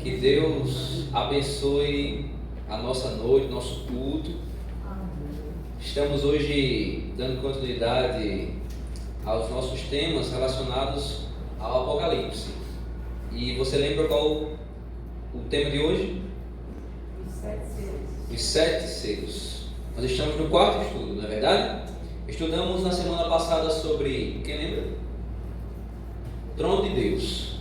Que Deus abençoe a nossa noite, nosso culto. Estamos hoje dando continuidade aos nossos temas relacionados ao Apocalipse. E você lembra qual o tema de hoje? Os 7 selos. Os 7 selos. Nós estamos no quarto estudo, não é verdade? Estudamos na semana passada sobre, quem lembra? Trono de Deus.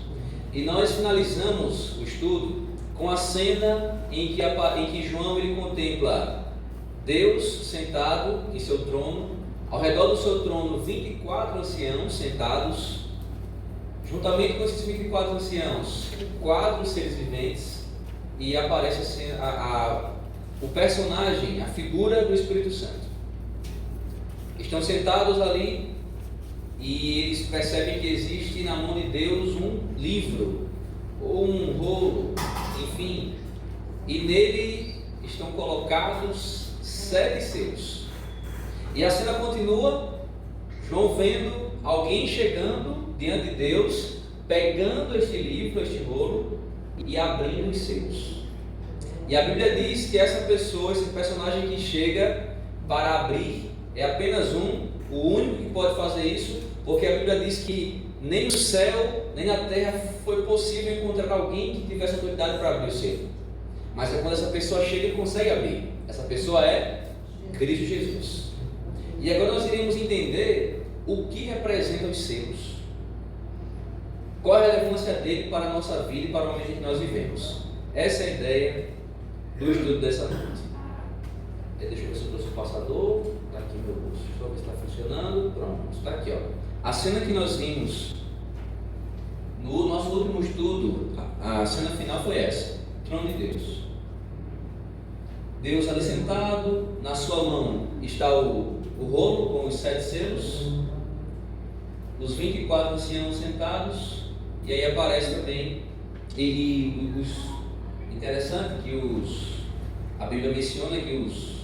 E nós finalizamos o estudo com a cena em que João ele contempla Deus sentado em seu trono, ao redor do seu trono 24 anciãos sentados, juntamente com esses 24 anciãos, 4 seres viventes, e aparece assim, o personagem, a figura do Espírito Santo. Estão sentados ali e eles percebem que existe na mão de Deus um livro, ou um rolo, enfim, e nele estão colocados 7 selos. E a cena continua, João vendo alguém chegando diante de Deus, pegando este livro, este rolo, e abrindo os selos. E a Bíblia diz que essa pessoa, esse personagem que chega para abrir, é apenas o único que pode fazer isso, porque a Bíblia diz que nem no céu, nem na terra foi possível encontrar alguém que tivesse autoridade para abrir o selo. Mas é quando essa pessoa chega e consegue abrir. Essa pessoa é Cristo Jesus. E agora nós iremos entender o que representam os selos. Qual é a relevância dele para a nossa vida e para o momento que nós vivemos. Essa é a ideia do estudo dessa noite. Deixa eu ver se eu trouxe o passador. Está aqui no meu bolso. Deixa eu ver se está funcionando. Pronto, está aqui, ó. A cena que nós vimos no nosso último estudo, a cena final foi essa: trono de Deus. Deus ali sentado, na sua mão está o rolo com os 7 selos, os 24 anciãos sentados, e aí aparece também, interessante que a Bíblia menciona que os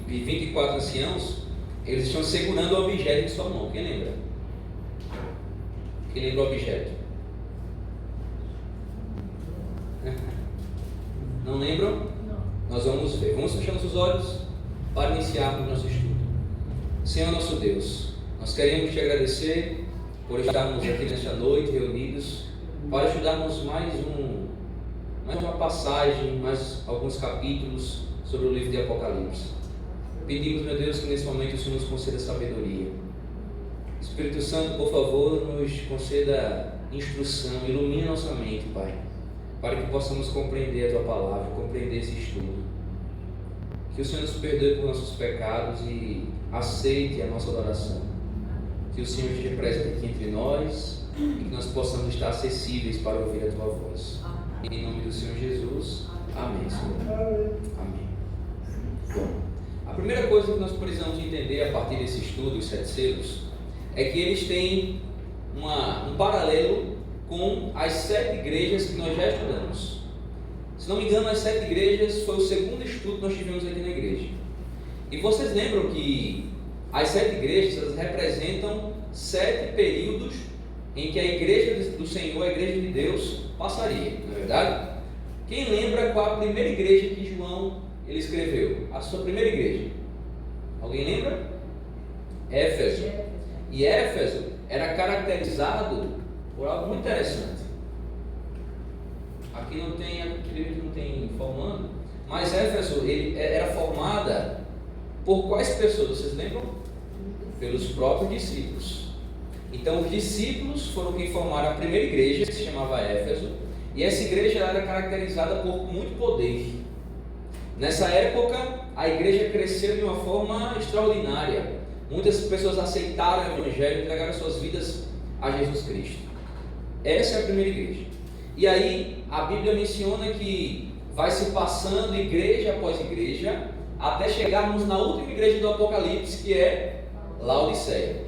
24 anciãos, eles estão segurando o objeto em sua mão. Quem lembra? Quem lembra o objeto? Não lembram? Não. Nós vamos ver. Vamos fechar nossos olhos para iniciarmos o nosso estudo. Senhor nosso Deus, nós queremos te agradecer por estarmos aqui nesta noite reunidos para estudarmos mais uma passagem, mais alguns capítulos sobre o livro de Apocalipse. Pedimos, meu Deus, que nesse momento o Senhor nos conceda sabedoria. Espírito Santo, por favor, nos conceda instrução, ilumine nossa mente, Pai, para que possamos compreender a Tua palavra, compreender esse estudo. Que o Senhor nos perdoe por nossos pecados e aceite a nossa adoração. Que o Senhor esteja presente aqui entre nós e que nós possamos estar acessíveis para ouvir a Tua voz. Em nome do Senhor Jesus, amém, Senhor. Amém. Bom, a primeira coisa que nós precisamos entender a partir desse estudo, os 7 selos, é que eles têm um paralelo com as 7 igrejas que nós já estudamos. Se não me engano, as 7 igrejas foi o segundo estudo que nós tivemos aqui na igreja. E vocês lembram que as 7 igrejas, elas representam 7 períodos em que a igreja do Senhor, a igreja de Deus, passaria, não é verdade? Quem lembra qual a primeira igreja que João ele escreveu? A sua primeira igreja? Alguém lembra? Éfeso. E Éfeso era caracterizado por algo muito interessante. Aqui não tem informando, mas Éfeso era formada por quais pessoas? Vocês lembram? Pelos próprios discípulos. Então os discípulos foram quem formaram a primeira igreja, que se chamava Éfeso, e essa igreja era caracterizada por muito poder. Nessa época a igreja cresceu de uma forma extraordinária. Muitas pessoas aceitaram o Evangelho e entregaram suas vidas a Jesus Cristo. Essa é a primeira igreja. E aí a Bíblia menciona que vai se passando igreja após igreja até chegarmos na última igreja do Apocalipse, que é Laodiceia.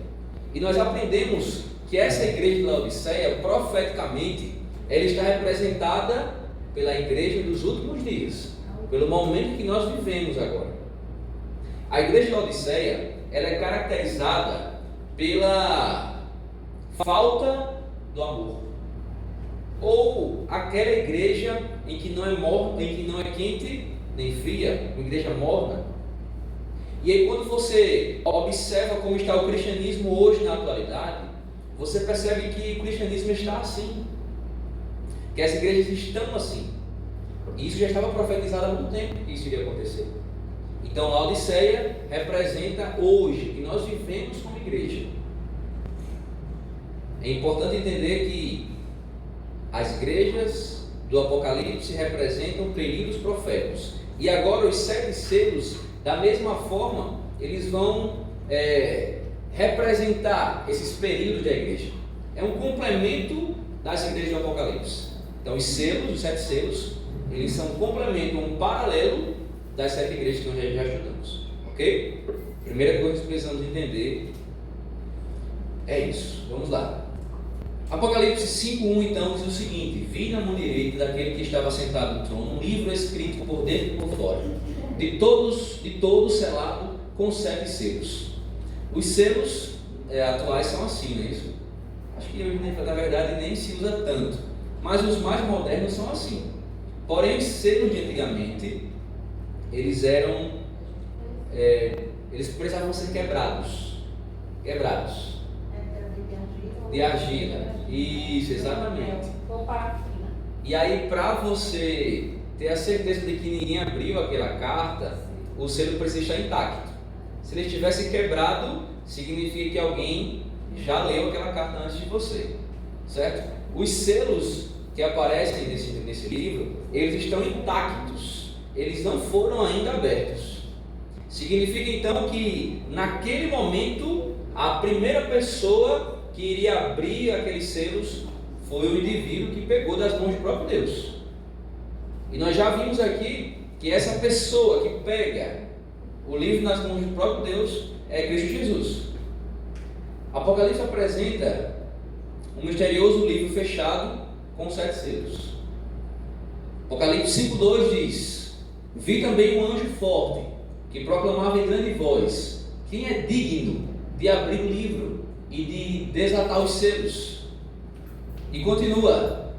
E nós aprendemos que essa igreja de Laodiceia, profeticamente, ela está representada pela igreja dos últimos dias, pelo momento que nós vivemos agora. A igreja de Laodiceia, ela é caracterizada pela falta do amor. ou aquela igreja em que não é morna, em que não é quente nem fria, uma igreja morna. E aí quando você observa como está o cristianismo hoje na atualidade, você percebe que o cristianismo está assim, que as igrejas estão assim. E isso já estava profetizado há muito tempo que isso iria acontecer. Então Laodiceia representa hoje que nós vivemos como igreja. É importante entender que as igrejas do Apocalipse representam períodos proféticos. E agora os 7 selos, da mesma forma, eles vão representar esses períodos da igreja. É um complemento das igrejas do Apocalipse. Então os selos, os 7 selos, eles são um complemento, um paralelo das 7 igrejas que nós já estudamos. Ok? Primeira coisa que precisamos entender é isso. Vamos lá. Apocalipse 5:1 então diz o seguinte: vi na mão direita daquele que estava sentado no trono um livro escrito por dentro e por fora, de todo selado com 7 selos. Os selos atuais são assim, não é isso? Acho que hoje, na verdade, nem se usa tanto, mas os mais modernos são assim. Porém, os selos de antigamente, eles precisavam ser quebrados. De argila. Isso, exatamente. E aí, para você ter a certeza de que ninguém abriu aquela carta, o selo precisa estar intacto. Se ele estivesse quebrado, significa que alguém já leu aquela carta antes de você, certo? Os selos que aparecem nesse livro, eles estão intactos, eles não foram ainda abertos. Significa então que naquele momento a primeira pessoa que iria abrir aqueles selos foi o indivíduo que pegou das mãos do próprio Deus. E nós já vimos aqui que essa pessoa que pega o livro nas mãos do próprio Deus é Cristo Jesus. Apocalipse apresenta um misterioso livro fechado com 7 selos. Apocalipse 5:2 diz: vi também um anjo forte que proclamava em grande voz: quem é digno de abrir o livro e de desatar os selos? E continua: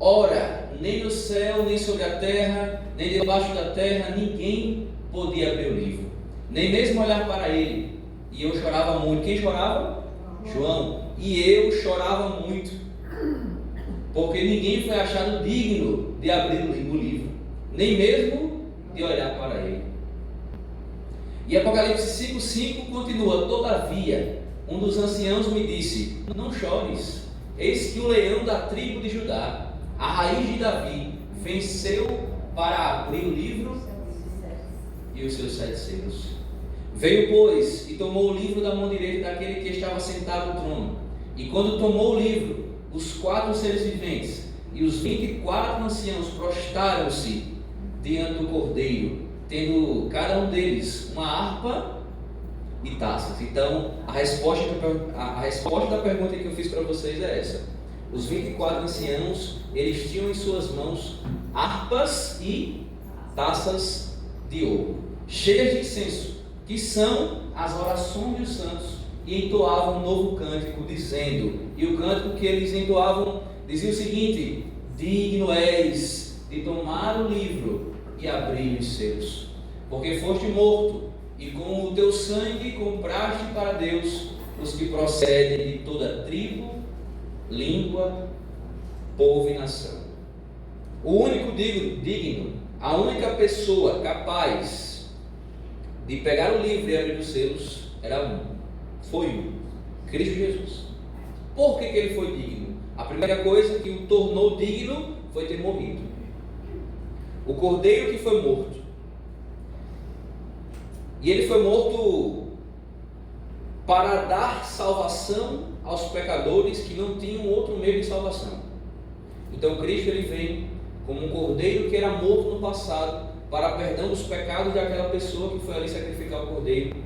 ora, nem no céu, nem sobre a terra, nem debaixo da terra, ninguém podia abrir o livro, nem mesmo olhar para ele. E eu chorava muito. Quem chorava? João. E eu chorava muito, porque ninguém foi achado digno de abrir o livro, nem mesmo de olhar para ele. E Apocalipse 5:5 continua: todavia, um dos anciãos me disse: não chores, eis que o leão da tribo de Judá, a raiz de Davi, venceu para abrir o livro e os seus 7 selos. Veio, pois, e tomou o livro da mão direita daquele que estava sentado no trono. E quando tomou o livro, os 4 seres viventes e os 24 anciãos prostraram-se diante do Cordeiro, tendo cada um deles uma harpa e taças. Então, a resposta da pergunta que eu fiz para vocês é essa. Os 24 anciãos, eles tinham em suas mãos harpas e taças de ouro, cheias de incenso, que são as orações dos santos, e entoavam um novo cântico, dizendo, e o cântico que eles entoavam dizia o seguinte: digno és de tomar o livro e abrir os selos, porque foste morto, e com o teu sangue compraste para Deus os que procedem de toda tribo, língua, povo e nação. O único digno, a única pessoa capaz de pegar o livro e abrir os selos foi Cristo Jesus. Por que ele foi digno? A primeira coisa que o tornou digno foi ter morrido. O cordeiro que foi morto. E ele foi morto para dar salvação aos pecadores que não tinham outro meio de salvação. Então Cristo ele vem como um cordeiro que era morto no passado para perdão dos pecados daquela pessoa que foi ali sacrificar o cordeiro.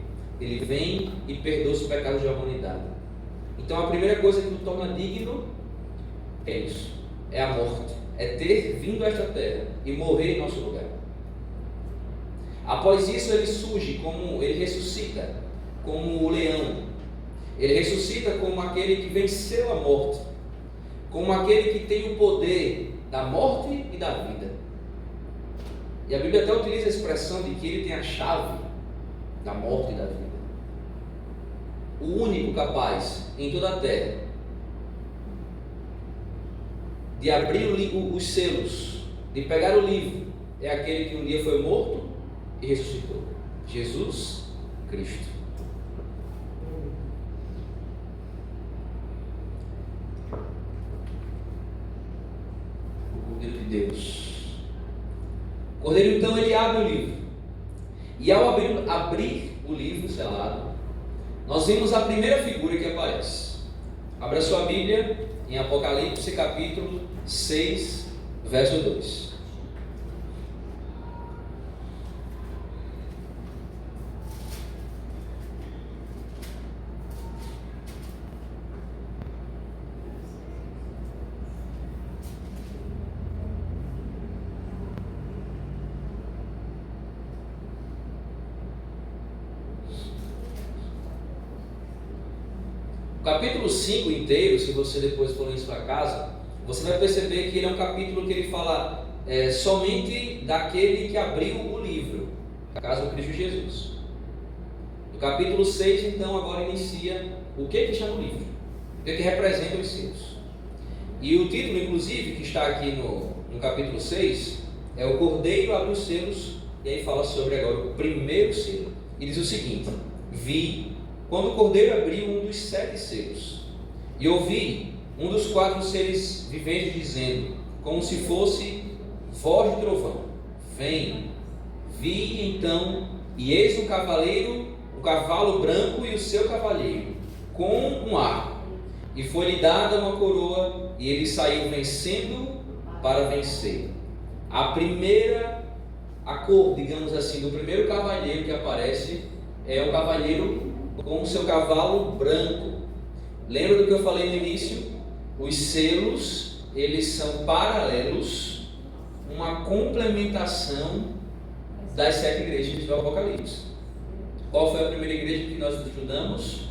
Ele vem e perdoa os pecados da humanidade. Então a primeira coisa que o torna digno é isso, é a morte, é ter vindo a esta terra e morrer em nosso lugar. Após isso ele ressuscita como o leão, ele ressuscita como aquele que venceu a morte. como aquele que tem o poder da morte e da vida. E a Bíblia até utiliza a expressão de que ele tem a chave da morte e da vida. O único capaz em toda a terra de abrir os selos, de pegar o livro, é aquele que um dia foi morto e ressuscitou. Jesus Cristo. O Cordeiro de Deus. O Cordeiro então ele abre o livro. E ao abrir o livro selado, nós vemos a primeira figura que aparece. Abra sua Bíblia em Apocalipse capítulo 6, verso 2. O capítulo 5 inteiro, se você depois for em sua casa, você vai perceber que ele é um capítulo que ele fala somente daquele que abriu o livro, no caso do Cristo Jesus. No capítulo 6, então, agora inicia o que está no livro, o que representa os selos. E o título, inclusive, que está aqui no capítulo 6, é O Cordeiro abre os selos, e aí fala sobre agora o primeiro selo. E diz o seguinte: vi quando o Cordeiro abriu um dos 7 selos, e ouvi um dos 4 seres viventes dizendo, como se fosse voz de trovão: vem. Vi então, e eis um cavaleiro, o cavalo branco e o seu cavaleiro, com um arco, e foi-lhe dada uma coroa, e ele saiu vencendo para vencer. A cor, digamos assim, do primeiro cavaleiro que aparece é o cavaleiro com o seu cavalo branco. Lembra do que eu falei no início? Os selos, eles são paralelos, uma complementação das 7 igrejas do Apocalipse. Qual foi a primeira igreja que nós estudamos?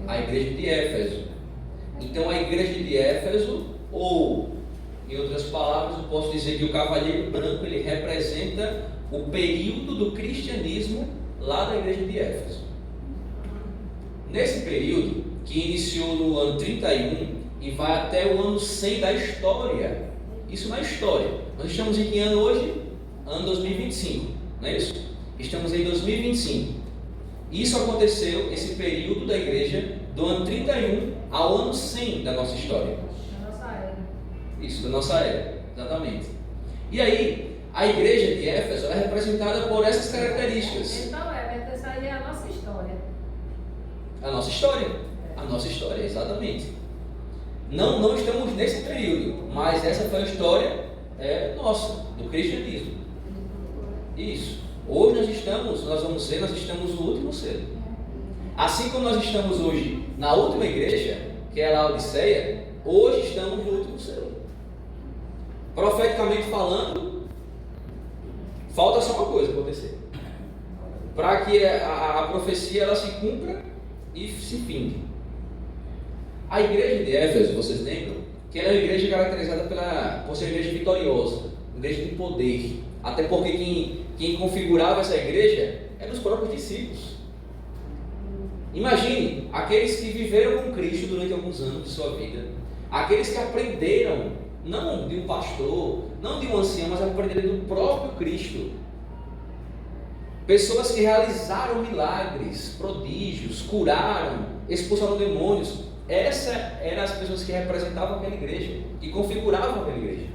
A igreja de Éfeso. Então a igreja de Éfeso, ou em outras palavras, eu posso dizer que o cavaleiro branco, ele representa o período do cristianismo lá da igreja de Éfeso. Nesse período, que iniciou no ano 31 e vai até o ano 100 da história, isso na história. Nós estamos em que ano hoje? Ano 2025, não é isso? Estamos em 2025. Isso aconteceu, esse período da igreja, do ano 31 ao ano 100 da nossa história. Da nossa era. Isso, da nossa era, exatamente. E aí, a igreja de Éfeso é representada por essas características. Então essa aí é a nossa história. A nossa história, exatamente. Não estamos nesse período, mas essa foi a história nossa, do cristianismo. Isso. Hoje nós estamos no último selo. Assim como nós estamos hoje na última igreja, que é a Laodiceia, hoje estamos no último selo. Profeticamente falando, falta só uma coisa acontecer, para que a profecia ela se cumpra e se finde. A igreja de Éfeso, vocês lembram? Que ela é uma igreja caracterizada por ser uma igreja vitoriosa, uma igreja de poder. Até porque quem configurava essa igreja eram os próprios discípulos. Imagine, aqueles que viveram com Cristo durante alguns anos de sua vida, aqueles que aprenderam, não de um pastor, não de um ancião, mas aprenderam do próprio Cristo. Pessoas que realizaram milagres, prodígios, curaram, expulsaram demônios. Essas eram as pessoas que representavam aquela igreja, que configuravam aquela igreja.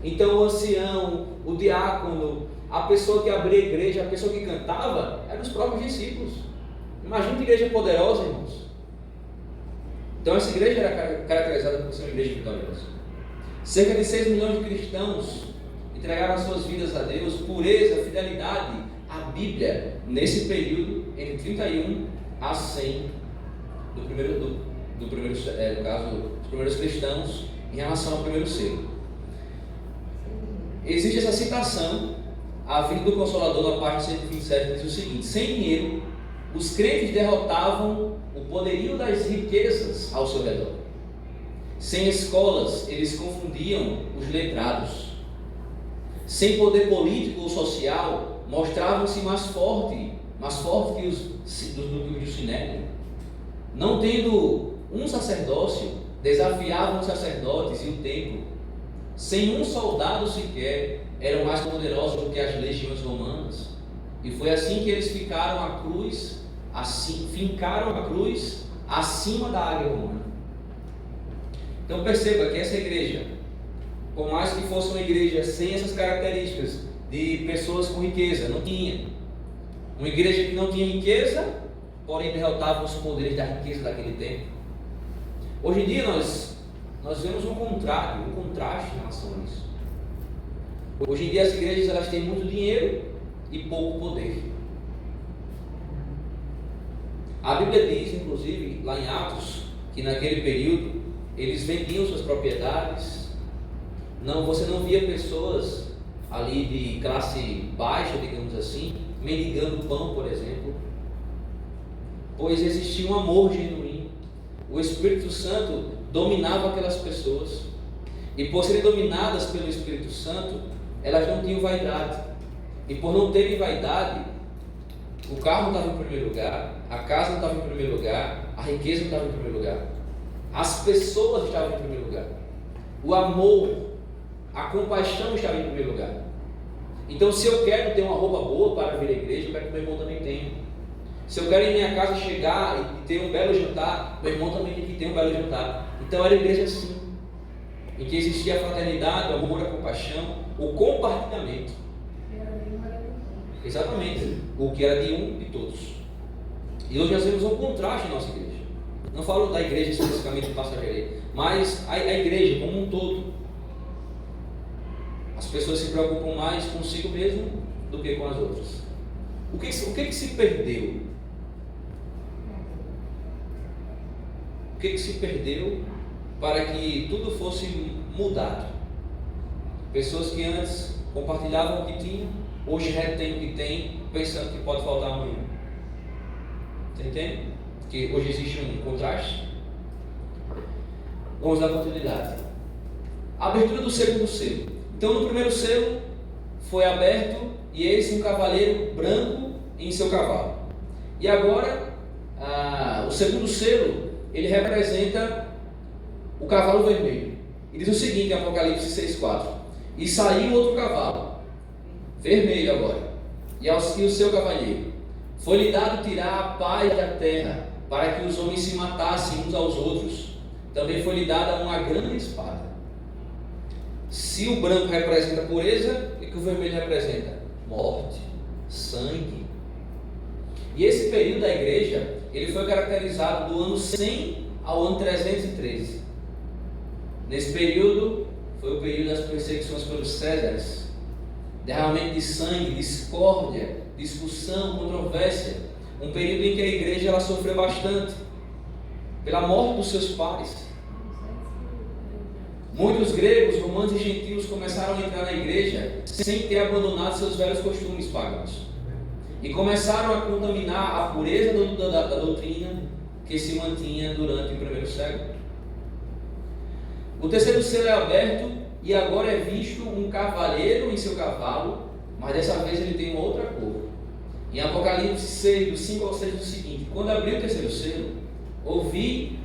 Então o ancião, o diácono, a pessoa que abria a igreja, a pessoa que cantava, eram os próprios discípulos. Imagina que igreja poderosa, irmãos. Então essa igreja era caracterizada por ser uma igreja vitoriosa. Cerca de 6 milhões de cristãos entregaram as suas vidas a Deus, pureza, fidelidade à Bíblia, nesse período, entre 31 a 100 no caso, dos primeiros cristãos, em relação ao primeiro selo. Existe essa citação, a vinda do Consolador, na página 127, diz o seguinte: sem dinheiro, os crentes derrotavam o poderio das riquezas ao seu redor. Sem escolas, eles confundiam os letrados. Sem poder político ou social, mostravam-se mais fortes que os do Sinédrio. Não tendo um sacerdócio, desafiavam os sacerdotes e o templo. Sem um soldado sequer, eram mais poderosos do que as legiões romanas. E foi assim que eles fincaram a cruz acima da águia romana. Então perceba que essa igreja, por mais que fosse uma igreja sem essas características de pessoas com riqueza, não tinha. Uma igreja que não tinha riqueza, porém derrotava os poderes da riqueza daquele tempo. Hoje em dia nós vemos um contraste em relação a isso. Hoje em dia as igrejas elas têm muito dinheiro e pouco poder. A Bíblia diz, inclusive, lá em Atos, que naquele período eles vendiam suas propriedades. Você não via pessoas ali de classe baixa, digamos assim, mendigando pão, por exemplo, pois existia um amor genuíno. O Espírito Santo dominava aquelas pessoas, e por serem dominadas pelo Espírito Santo, elas não tinham vaidade, e por não terem vaidade, o carro não estava em primeiro lugar, a casa não estava em primeiro lugar, a riqueza não estava em primeiro lugar, as pessoas estavam em primeiro lugar, o amor, a compaixão estava em primeiro lugar. Então, se eu quero ter uma roupa boa para vir à igreja, eu quero que meu irmão também tenha. Se eu quero ir em minha casa chegar e ter um belo jantar, meu irmão também tem que ter um belo jantar. Então era a igreja assim, em que existia a fraternidade, o amor, a compaixão, o compartilhamento. Exatamente, o que era de um de todos. E hoje nós vemos um contraste em nossa igreja. Não falo da igreja especificamente de Passageria, mas a igreja como um todo. As pessoas se preocupam mais consigo mesmo do que com as outras. O que se perdeu? O que se perdeu para que tudo fosse mudado? Pessoas que antes compartilhavam o que tinham, hoje retêm o que têm, pensando que pode faltar amanhã. Você entende? Que hoje existe um contraste. Vamos dar continuidade. A abertura do segundo selo. Então, no primeiro selo foi aberto e eis um cavaleiro branco em seu cavalo. E agora, o segundo selo, ele representa o cavalo vermelho. E diz o seguinte em Apocalipse 6,4: e saiu outro cavalo, vermelho agora, e o seu cavalheiro. Foi-lhe dado tirar a paz da terra, para que os homens se matassem uns aos outros. Também foi-lhe dada uma grande espada. Se o branco representa pureza, o que o vermelho representa? Morte, sangue. E esse período da igreja, ele foi caracterizado do ano 100 ao ano 313. Nesse período, foi o período das perseguições pelos Césares, derramamento de sangue, discórdia, discussão, controvérsia. Um período em que a igreja ela sofreu bastante pela morte dos seus pares. Muitos gregos, romanos e gentios começaram a entrar na igreja sem ter abandonado seus velhos costumes pagãos, e começaram a contaminar a pureza da doutrina que se mantinha durante o primeiro século. O terceiro selo é aberto e agora é visto um cavaleiro em seu cavalo, mas dessa vez ele tem uma outra cor. Em Apocalipse 6, do 5 ao 6, diz o seguinte: quando abriu o terceiro selo, ouvi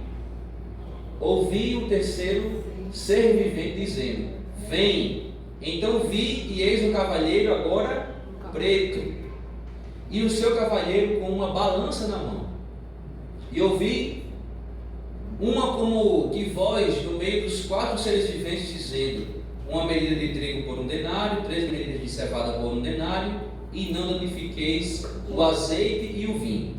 o terceiro ser vivente dizendo: vem. Então vi e eis um cavalheiro agora preto, e o seu cavalheiro com uma balança na mão. E ouvi uma como de voz no meio dos 4 seres viventes dizendo: uma medida de trigo por 1 denário, 3 medidas de cevada por 1 denário, e não danifiqueis o azeite e o vinho.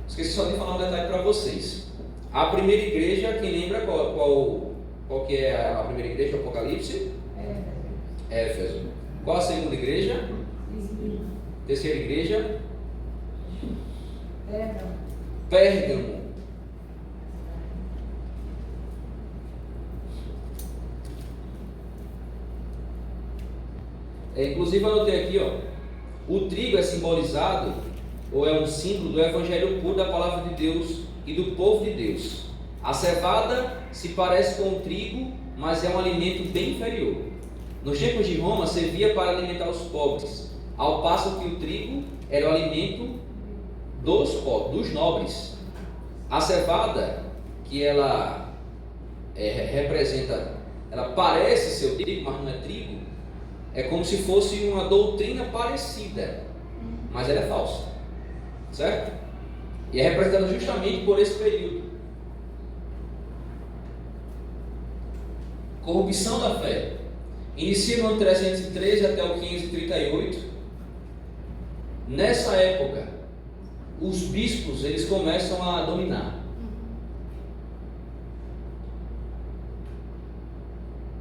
Esqueci só de falar um detalhe para vocês. A primeira igreja, quem lembra qual que é a primeira igreja do Apocalipse? Éfeso. Qual a segunda igreja? Terceira igreja? Pérgamo. Inclusive eu anotei aqui, o trigo é simbolizado, ou é um símbolo do evangelho puro da palavra de Deus e do povo de Deus. A cevada se parece com o trigo, mas é um alimento bem inferior. Nos tempos de Roma, servia para alimentar os pobres, ao passo que o trigo era o alimento dos nobres. A cevada, que ela representa, ela parece ser o trigo, mas não é trigo, é como se fosse uma doutrina parecida, mas ela é falsa, certo? E é representada justamente por esse período. Corrupção da fé. Inicia no ano 313 até o 538. Nessa época, os bispos eles começam a dominar.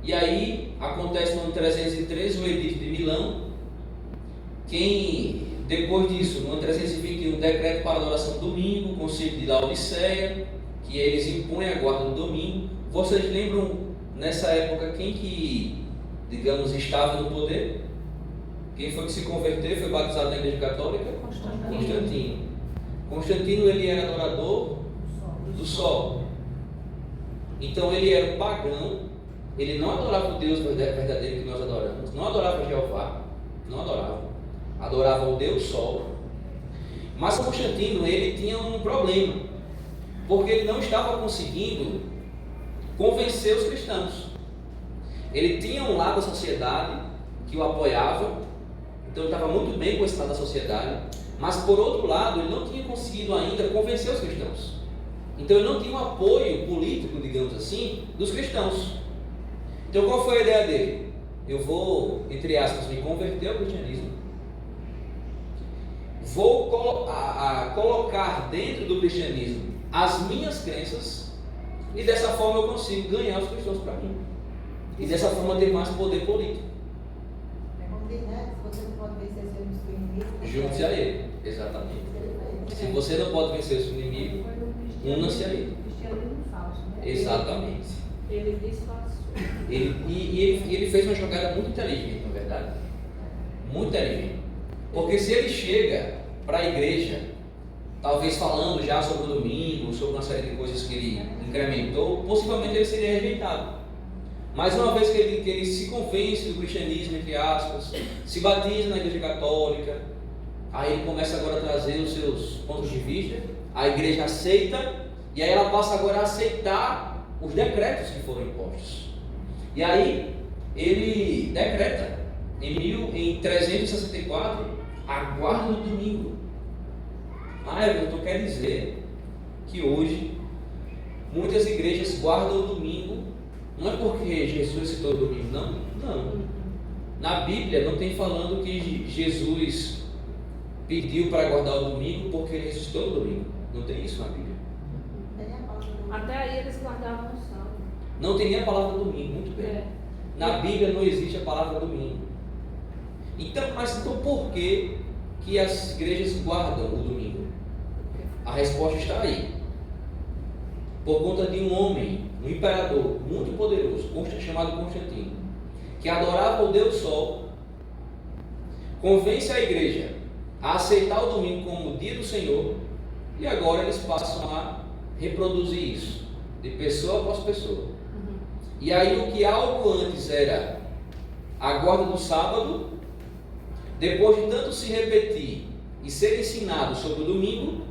E aí acontece no ano 313 o Edito de Milão. Depois disso, no ano 321, o decreto para a adoração do domingo, o concílio de Laodiceia, que eles impõem a guarda do domingo. Vocês lembram nessa época quem que, digamos, estava no poder? Quem foi que se converteu, foi batizado na Igreja Católica? Constantino. Constantino ele era adorador do sol. Então ele era um pagão. Ele não adorava o Deus verdadeiro que nós adoramos. Não adorava Jeová. Não adorava. Adorava o Deus Sol. Mas Constantino ele tinha um problema, porque ele não estava conseguindo convencer os cristãos. Ele tinha um lado da sociedade que o apoiava, então ele estava muito bem com esse lado da sociedade, mas por outro lado ele não tinha conseguido ainda convencer os cristãos. Então ele não tinha um apoio político, digamos assim, dos cristãos. Então qual foi a ideia dele? Eu vou, entre aspas, me converter ao cristianismo, vou colocar dentro do cristianismo as minhas crenças, e dessa forma eu consigo ganhar os cristãos para mim, e dessa forma ter mais poder político. É como diz, né? Se você não pode vencer seu inimigo, Junte-se a ele, exatamente. Se você não pode vencer o seu inimigo, una-se a ele. Cristianismo falso, né? Exatamente. Ele disfarçou. Ele fez uma jogada muito inteligente, na verdade. Muito inteligente. Porque se ele chega para a igreja, talvez falando já sobre o domingo, sobre uma série de coisas que ele incrementou, possivelmente ele seria rejeitado. Mas uma vez que ele se convence do cristianismo, entre aspas, se batiza na Igreja Católica, aí ele começa agora a trazer os seus pontos de vista, a igreja aceita, e aí ela passa agora a aceitar os decretos que foram impostos. E aí ele decreta, em 364, a guarda do domingo. Então quer dizer que hoje muitas igrejas guardam o domingo, não é porque Jesus citou o domingo, não. Na Bíblia não tem falando que Jesus pediu para guardar o domingo porque ele ressuscitou no domingo. Não tem isso na Bíblia. Até aí eles guardavam o sábado. Não tem nem a palavra domingo, muito bem. Na Bíblia não existe a palavra domingo. Então por que as igrejas guardam o domingo? A resposta está aí. Por conta de um homem, um imperador muito poderoso, chamado Constantino, que adorava o Deus Sol, convence a igreja a aceitar o domingo como o dia do Senhor, e agora eles passam a reproduzir isso, de pessoa após pessoa. E aí o que algo antes era a guarda do sábado, depois de tanto se repetir e ser ensinado sobre o domingo,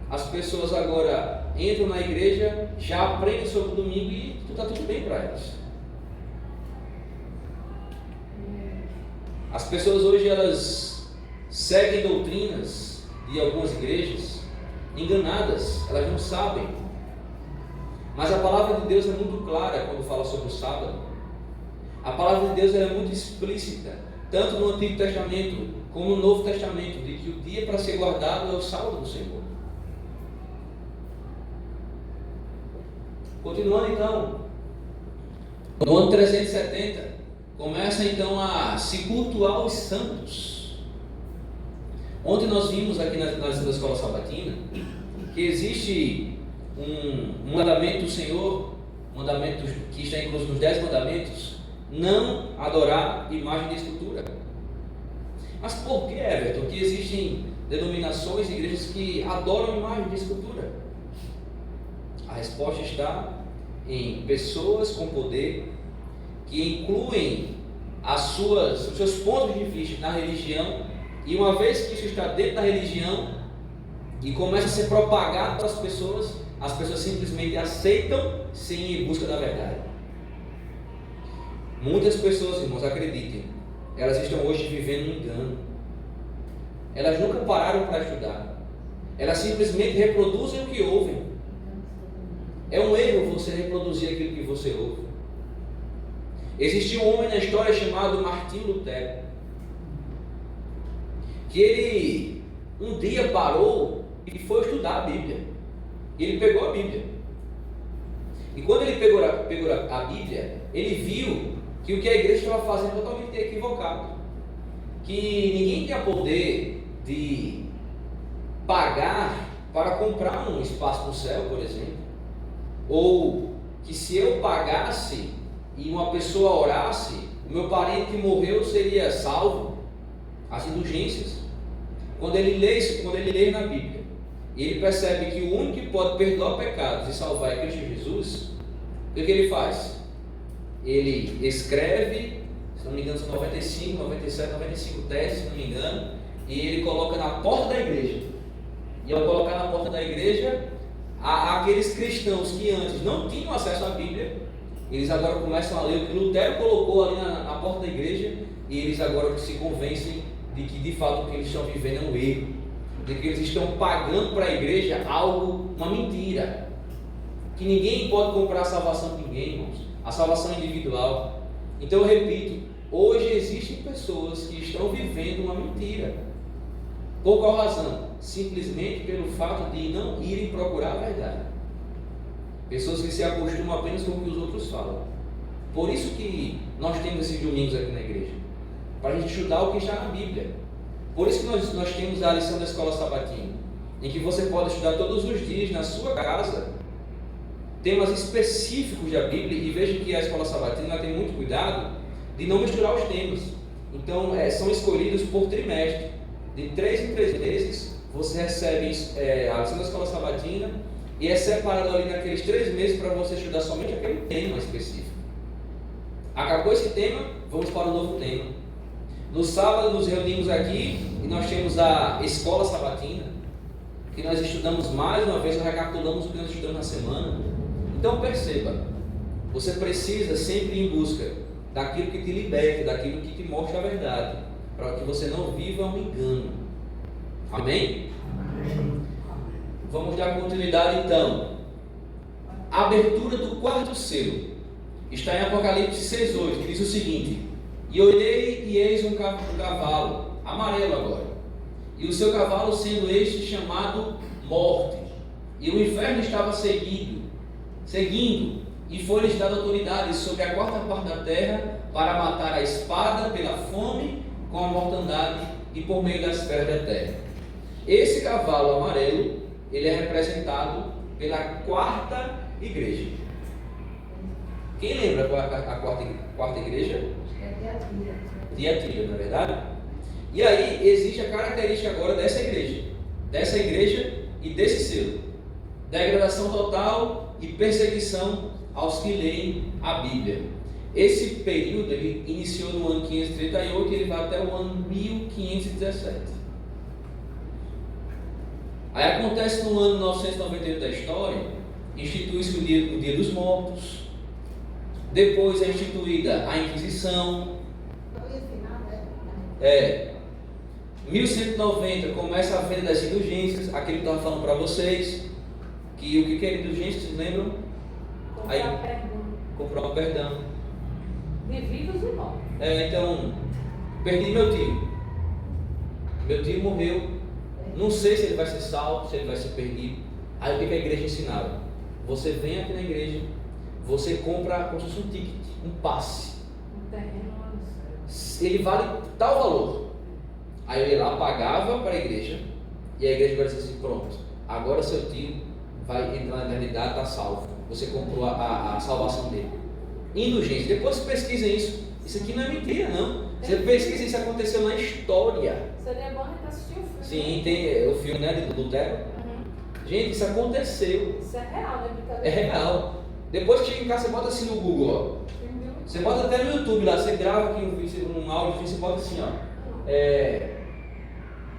as pessoas agora entram na igreja, já aprendem sobre o domingo e está tudo bem para elas. As pessoas hoje elas seguem doutrinas de algumas igrejas enganadas, elas não sabem. Mas a palavra de Deus é muito clara quando fala sobre o sábado. A palavra de Deus é muito explícita, tanto no Antigo Testamento como no Novo Testamento, de que o dia para ser guardado é o sábado do Senhor. Continuando então, no ano 370, começa então a se cultuar os santos. Ontem nós vimos aqui na escola sabatina que existe um mandamento do Senhor, mandamento que está incluso nos 10 mandamentos, não adorar imagem de escultura. Mas por que, Everton, que existem denominações e igrejas que adoram imagem de escultura? A resposta está em pessoas com poder que incluem os seus pontos de vista na religião, e uma vez que isso está dentro da religião e começa a ser propagado para as pessoas simplesmente aceitam sem ir em busca da verdade. Muitas pessoas, irmãos, acreditem, elas estão hoje vivendo um engano. Elas nunca pararam para estudar. Elas simplesmente reproduzem o que ouvem. É um erro você reproduzir aquilo que você ouve. Existia um homem na história chamado Martinho Lutero, que ele um dia parou e foi estudar a Bíblia. E ele pegou a Bíblia. E quando ele pegou a Bíblia, ele viu que o que a igreja estava fazendo é totalmente equivocado. Que ninguém tinha poder de pagar para comprar um espaço no céu, por exemplo. Ou que se eu pagasse e uma pessoa orasse, o meu parente que morreu seria salvo. As indulgências. Quando ele lê na Bíblia, ele percebe que o único que pode perdoar pecados e salvar é Cristo Jesus, o que ele faz? Ele escreve, se não me engano, são 95, 97, 95 teses, se não me engano, e ele coloca na porta da igreja. E ao colocar na porta da igreja, aqueles cristãos que antes não tinham acesso à Bíblia, eles agora começam a ler o que Lutero colocou ali na porta da igreja, e eles agora se convencem de que de fato o que eles estão vivendo é um erro, de que eles estão pagando para a igreja algo, uma mentira, que ninguém pode comprar a salvação de ninguém, irmãos, a salvação individual. Então eu repito, hoje existem pessoas que estão vivendo uma mentira. Por qual razão? Simplesmente pelo fato de não irem procurar a verdade. Pessoas que se acostumam apenas com o que os outros falam. Por isso que nós temos esses domingos aqui na igreja, para a gente estudar o que está na Bíblia. Por isso que nós temos a lição da escola sabatina, em que você pode estudar todos os dias na sua casa temas específicos da Bíblia. E veja que a escola sabatina tem muito cuidado de não misturar os temas. Então são escolhidos por trimestre. De 3 em 3 meses você recebe a lição da escola sabatina, e é separado ali naqueles 3 meses para você estudar somente aquele tema específico. Acabou esse tema, vamos para o novo tema. No sábado nos reunimos aqui e nós temos a escola sabatina, que nós estudamos mais uma vez, recapitulamos o que nós estudamos na semana. Então perceba, você precisa sempre ir em busca daquilo que te liberte, daquilo que te mostre a verdade, para que você não viva um engano. Amém? Vamos dar continuidade então. A abertura do 4º selo está em Apocalipse 6:8, que diz o seguinte: e olhei e eis um cavalo, amarelo agora, e o seu cavalo sendo este chamado Morte, e o inferno estava seguindo, e foi-lhes dada autoridade sobre a 4ª parte da terra, para matar a espada pela fome, com a mortandade e por meio das pedras da terra. Esse cavalo amarelo, ele é representado pela 4ª igreja. Quem lembra qual é a quarta igreja? Tiatira, não é verdade? E aí existe a característica agora dessa igreja e desse selo: degradação total e perseguição aos que leem a Bíblia. Esse período ele iniciou no ano 538 e ele vai até o ano 1517. Aí acontece no ano 998 da história, institui-se o dia dos mortos. Depois é instituída a Inquisição. 1190 começa a venda das indulgências, aquele que eu estava falando para vocês, que o que é indulgência, vocês lembram? Comprar perdão. De vivos e mortos. Então, perdi meu tio. Meu tio morreu. Não sei se ele vai ser salvo, se ele vai ser perdido. Aí o que a igreja ensinava? Você vem aqui na igreja, você compra como se fosse um ticket, um passe. Um terreno lá no céu. Ele vale tal valor. Aí ele lá pagava para a igreja, e a igreja vai dizer assim: pronto, agora seu tio vai entrar na eternidade, está salvo. Você comprou a salvação dele. Indulgência. Depois você pesquisa isso. Isso aqui não é mentira, não. Você pesquisa, isso aconteceu na história. Seria bom a gente assistir o filme. Sim, tem o filme, né, de Lutero. Gente, isso aconteceu. Isso é real, não é É brincadeira. real. Depois que chega em casa, você bota assim no Google, ó. Você bota até no YouTube lá, você grava aqui um áudio, você bota assim, ó.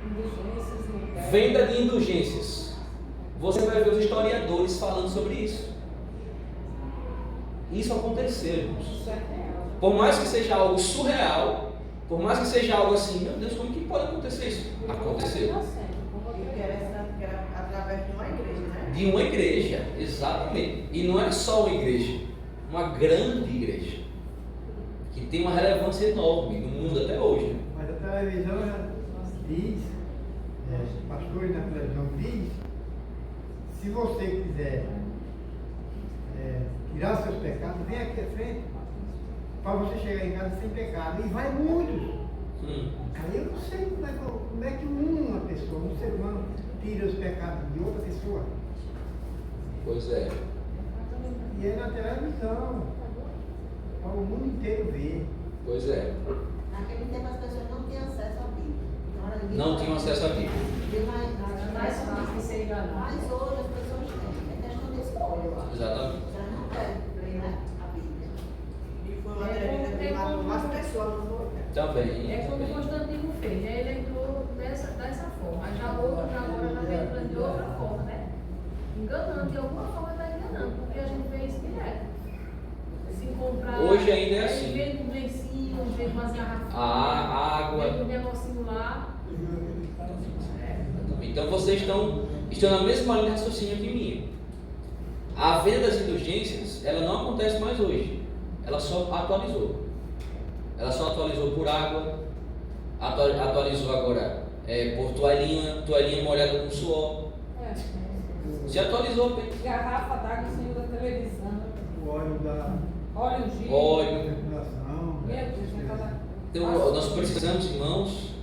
Indulgências, não. Venda de indulgências. Você vai ver os historiadores falando sobre isso. Isso aconteceu, irmãos. Isso é real. Por mais que seja algo surreal, por mais que seja algo assim, meu Deus, como que pode acontecer isso? Aconteceu. E que era através de uma igreja, né? De uma igreja, exatamente. E não é só uma igreja, uma grande igreja, que tem uma relevância enorme no mundo até hoje. Né? Mas a televisão já diz, pastores na televisão diz, se você quiser tirar os seus pecados, vem aqui à frente, para você chegar em casa sem pecado. E vai muitos. Aí eu não sei como é que uma pessoa, um ser humano, tira os pecados de outra pessoa. Pois é. E é na televisão, para o mundo inteiro ver. Pois é. Naquele tempo as pessoas não tinham acesso à Bíblia. Então, era ninguém Não tinham acesso à Bíblia. Mais fácil de ser enganado. Mas hoje as pessoas têm. É questão de escolha, eu acho. Exatamente. Elas não querem ler, né, a Bíblia. E foi uma tremenda que matou mais pessoas, não foi? Também. É como também. Constantino fez, né? Ele entrou dessa forma. Aí já outro agora já vem entrando de outra forma, né? Enganando, de alguma forma está enganando, porque a gente vê isso direto. Se comprar. Hoje ainda é assim. Vem um lencinho, vem umas garrafinhas. A água. Vem um negocinho lá. Então vocês estão na mesma linha de raciocínio que minha. A venda das indulgências, ela não acontece mais hoje. Ela só atualizou. Ela só atualizou por água, atualizou agora por toalhinha molhada com suor. Se atualizou, bem. Garrafa d'água em cima da televisão. O óleo da Óleo giro. Óleo. circulação. Meu Deus, vai falar. Então nós precisamos, irmãos,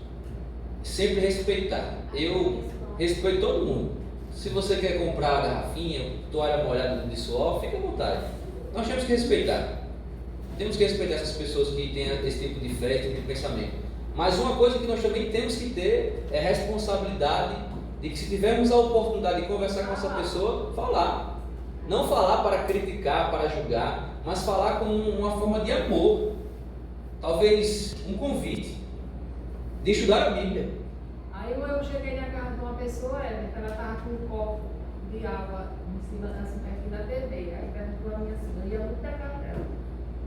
sempre respeitar. Eu respeito todo mundo. Se você quer comprar a garrafinha, toalha molhada de suor, fique à vontade. Nós temos que respeitar. Temos que respeitar essas pessoas que têm esse tipo de fé, esse tipo de pensamento. Mas uma coisa que nós também temos que ter é responsabilidade de que se tivermos a oportunidade de conversar com essa pessoa, falar. Não falar para criticar, para julgar, mas falar com uma forma de amor. Talvez um convite de estudar a Bíblia. Aí eu cheguei na casa de uma pessoa, que ela estava com um copo de água em cima assim, perto da TV. Aí perguntou a minha senhora, e eu não pegava dela.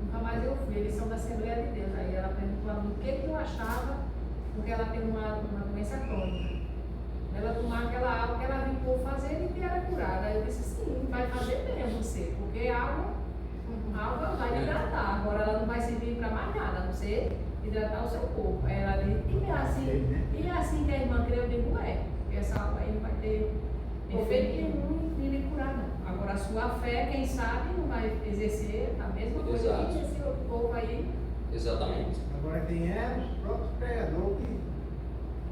Nunca mais eu fui, eles são da Assembleia de Deus. Aí ela perguntou a mim o que eu achava, porque ela tem uma doença crônica. Ela tomar aquela água que ela viu o povo fazendo e era curada. Aí eu disse, sim, vai fazer mesmo você, porque água vai lhe hidratar. Agora ela não vai servir para mais nada, a não ser hidratar o seu corpo. Aí ela disse, e é assim que a irmã crê, eu digo, porque essa água aí não vai ter efeito nenhum e lhe curar, não. Agora a sua fé, quem sabe, não vai exercer a mesma coisa Exato. que esse outro povo aí. Exatamente. Agora quem é os próprios pregadores que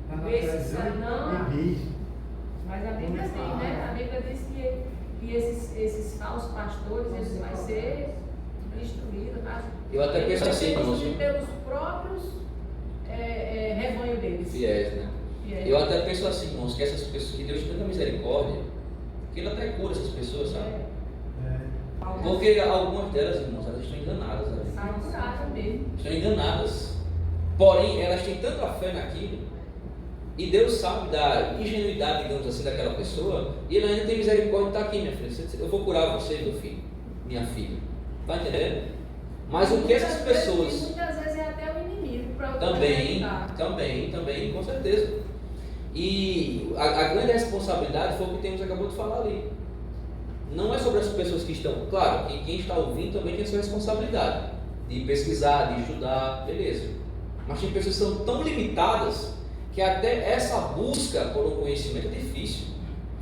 está na Vê se televisão sai, não. e diz. Mas a Bíblia diz, né? A Bíblia diz que esses falsos pastores, eles vão ser destruídos. Tá? Eu até penso Eles assim, vão ser irmãos. destruídos pelos próprios rebanho deles. Fiéis, né? Fiéis. Eu até penso assim, irmãos, que essas pessoas, que Deus tem tanta misericórdia, que Ele até cura essas pessoas, sabe? Porque algumas delas, irmãos, elas estão enganadas, né? Sai curada mesmo. Estão enganadas. Porém, elas têm tanta fé naquilo, e Deus sabe da ingenuidade, digamos assim, daquela pessoa, e Ele ainda tem misericórdia, está aqui, minha filha, eu vou curar você, meu filho, minha filha. Está entendendo? Mas o que essas pessoas... Muitas vezes é até o inimigo para o Também, com certeza. E a grande responsabilidade foi o que temos acabou de falar ali. Não é sobre as pessoas que estão... Claro, que quem está ouvindo também tem a sua responsabilidade de pesquisar, de estudar, beleza. Mas tem pessoas que são tão limitadas que até essa busca por um conhecimento é difícil.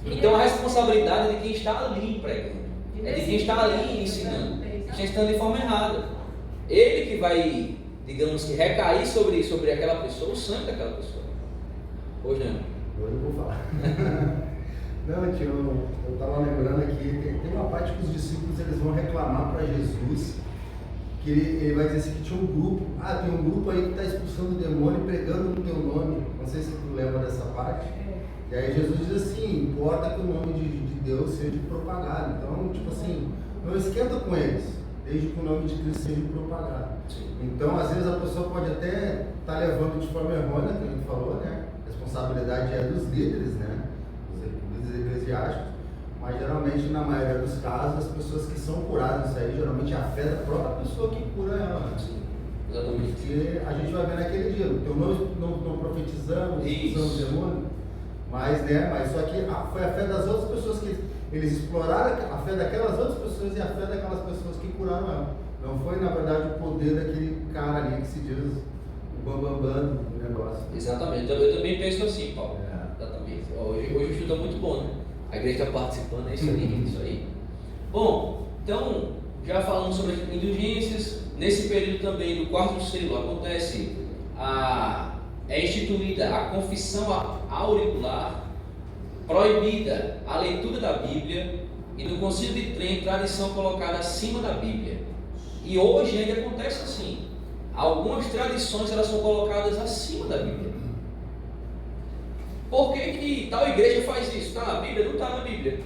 Então a responsabilidade é de quem está ali pregando, é de quem está ali ensinando, quem está de forma errada. Ele que vai, digamos que, recair sobre aquela pessoa, o sangue daquela pessoa. Hoje não. Hoje eu vou falar. Não, tio, eu estava lembrando aqui, tem uma parte que os discípulos eles vão reclamar para Jesus, que ele vai dizer assim que tinha um grupo, tem um grupo aí que está expulsando o demônio e pregando no teu nome. Não sei se tu lembra dessa parte. E aí Jesus diz assim, importa que o nome de Deus seja propagado. Então, tipo assim, não esquenta com eles, desde que o nome de Cristo seja propagado. Então, às vezes a pessoa pode até estar levando de forma errônea, que a gente falou, né? A responsabilidade é dos líderes, né? Dos líderes eclesiásticos. Mas geralmente, na maioria dos casos, as pessoas que são curadas, isso aí geralmente é a fé da própria pessoa que cura ela. Né? Exatamente. Porque a gente vai ver naquele dia, então não profetizamos, expulsamos demônio, mas, né, mas só que foi a fé das outras pessoas que eles exploraram a fé daquelas outras pessoas e a fé daquelas pessoas que curaram ela. Não foi, na verdade, o poder daquele cara ali que se diz o bambambam do negócio. Exatamente, eu também penso assim, Paulo. Exatamente. Hoje o estudo é muito bom, né? A igreja está participando, é isso aí, isso aí. Bom, então, já falamos sobre as indulgências. Nesse período também do quarto selo acontece é instituída a confissão auricular, proibida a leitura da Bíblia e no Concílio de Trento tradição colocada acima da Bíblia. E hoje ainda acontece assim. Algumas tradições elas são colocadas acima da Bíblia. Por que tal igreja faz isso? Está na Bíblia? Não está na Bíblia.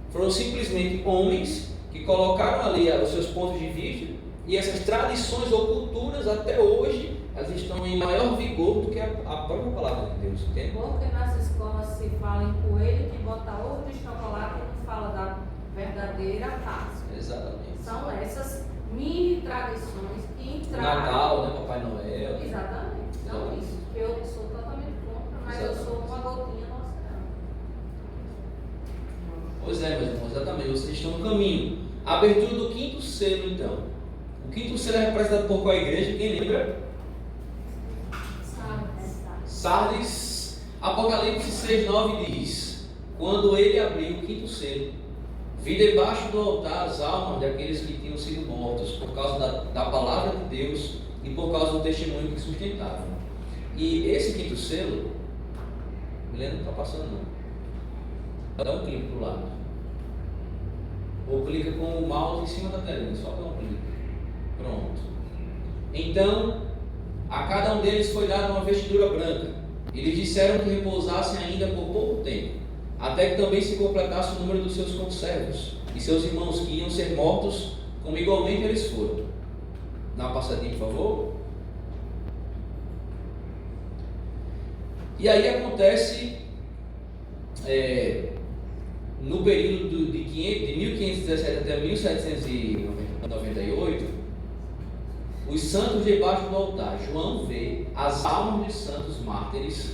Foram simplesmente homens que colocaram ali os seus pontos de vista. E essas tradições ou culturas, até hoje, elas estão em maior vigor do que a própria palavra de Deus, entende? Porque nas escolas se fala em coelho que bota ovo de chocolate e não fala da verdadeira Páscoa. Exatamente. São essas mini tradições que entraram. Natal, né? Papai Noel. Exatamente. Então, isso. Eu sou totalmente contra, mas eu sou uma gotinha no oceano. Pois é, meus irmãos, exatamente. Vocês estão no caminho. A abertura do quinto selo, então. O quinto selo é representado por qual igreja? Quem lembra? Sardes. Apocalipse 6:9 diz: quando ele abriu o quinto selo, vi debaixo do altar as almas daqueles que tinham sido mortos por causa da palavra de Deus e por causa do testemunho que sustentavam. E esse quinto selo, Milena não está passando não. Dá um clique para o lado. Ou clica com o mouse em cima da telinha, só dá um clique. Pronto. Então, a cada um deles foi dada uma vestidura branca. Eles disseram que repousassem ainda por pouco tempo, até que também se completasse o número dos seus conservos e seus irmãos que iam ser mortos, como igualmente eles foram. Dá uma passadinha, por favor. E aí acontece, no período de 1517 até 1798, os santos debaixo do altar. João vê as almas de santos mártires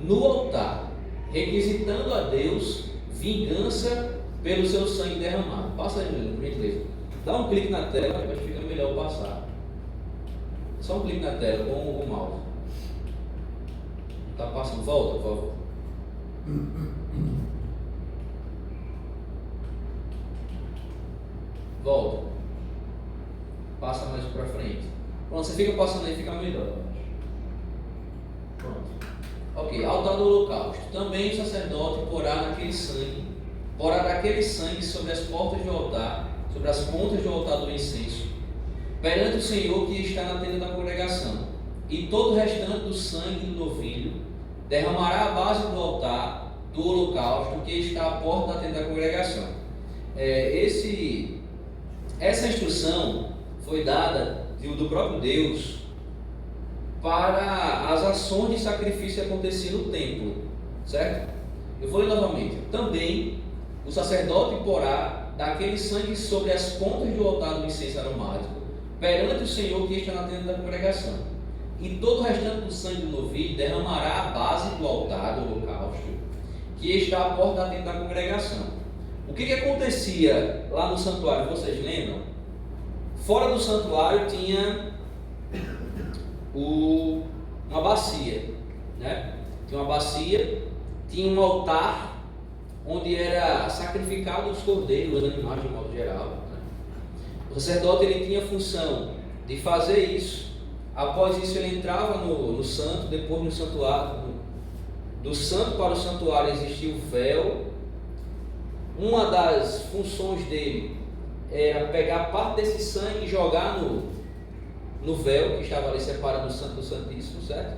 no altar, requisitando a Deus vingança pelo seu sangue derramado. Passa aí, por gentileza. Dá um clique na tela, mas fica melhor passar. Só um clique na tela com o mouse. Está passando, volta, por favor. Volta. Passa mais para frente. Pronto, você fica passando aí, fica melhor. Pronto. Ok, altar do holocausto. Também o sacerdote porá daquele sangue sobre as portas do altar, sobre as pontas do altar do incenso, perante o Senhor que está na tenda da congregação. E todo o restante do sangue do novilho derramará a base do altar do holocausto que está à porta da tenda da congregação. Essa instrução foi dada do próprio Deus para as ações de sacrifício que aconteciam no templo, certo? Eu vou ler novamente. Também o sacerdote porá daquele sangue sobre as pontas do altar do incenso aromático, perante o Senhor que está na tenda da congregação. E todo o restante do sangue do novilho derramará a base do altar do holocausto, que está à porta da tenda da congregação. O que acontecia lá no santuário, vocês lembram? Fora do santuário tinha uma bacia, né? Tinha uma bacia, tinha um altar onde era sacrificado os cordeiros, os animais de modo geral, né? O sacerdote ele tinha a função de fazer isso. Após isso ele entrava no santo, depois no santuário. Do santo para o santuário existia o véu. Uma das funções dele era pegar parte desse sangue e jogar no véu que estava ali separando o santo do santíssimo, certo?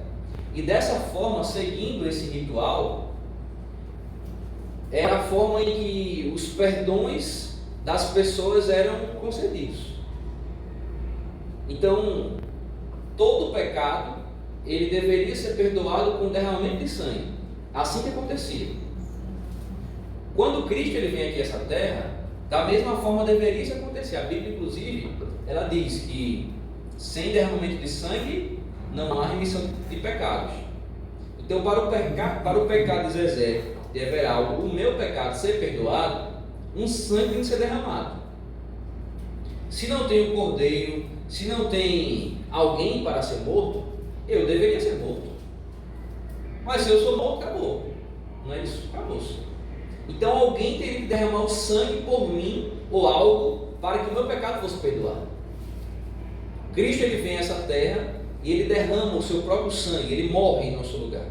E dessa forma, seguindo esse ritual, era a forma em que os perdões das pessoas eram concedidos. Então, todo pecado, ele deveria ser perdoado com derramamento de sangue. Assim que acontecia. Quando Cristo ele vem aqui a essa terra, da mesma forma deveria isso acontecer. A Bíblia, inclusive, ela diz que sem derramamento de sangue não há remissão de pecados. Então, para o pecado de Zezé deverá o meu pecado ser perdoado, um sangue tem que ser derramado. Se não tem um cordeiro, se não tem alguém para ser morto, eu deveria ser morto. Mas se eu sou morto, acabou. Não é isso? Acabou-se. Então alguém teria que derramar o sangue por mim ou algo para que o meu pecado fosse perdoado. Cristo ele vem a essa terra e ele derrama o seu próprio sangue, ele morre em nosso lugar.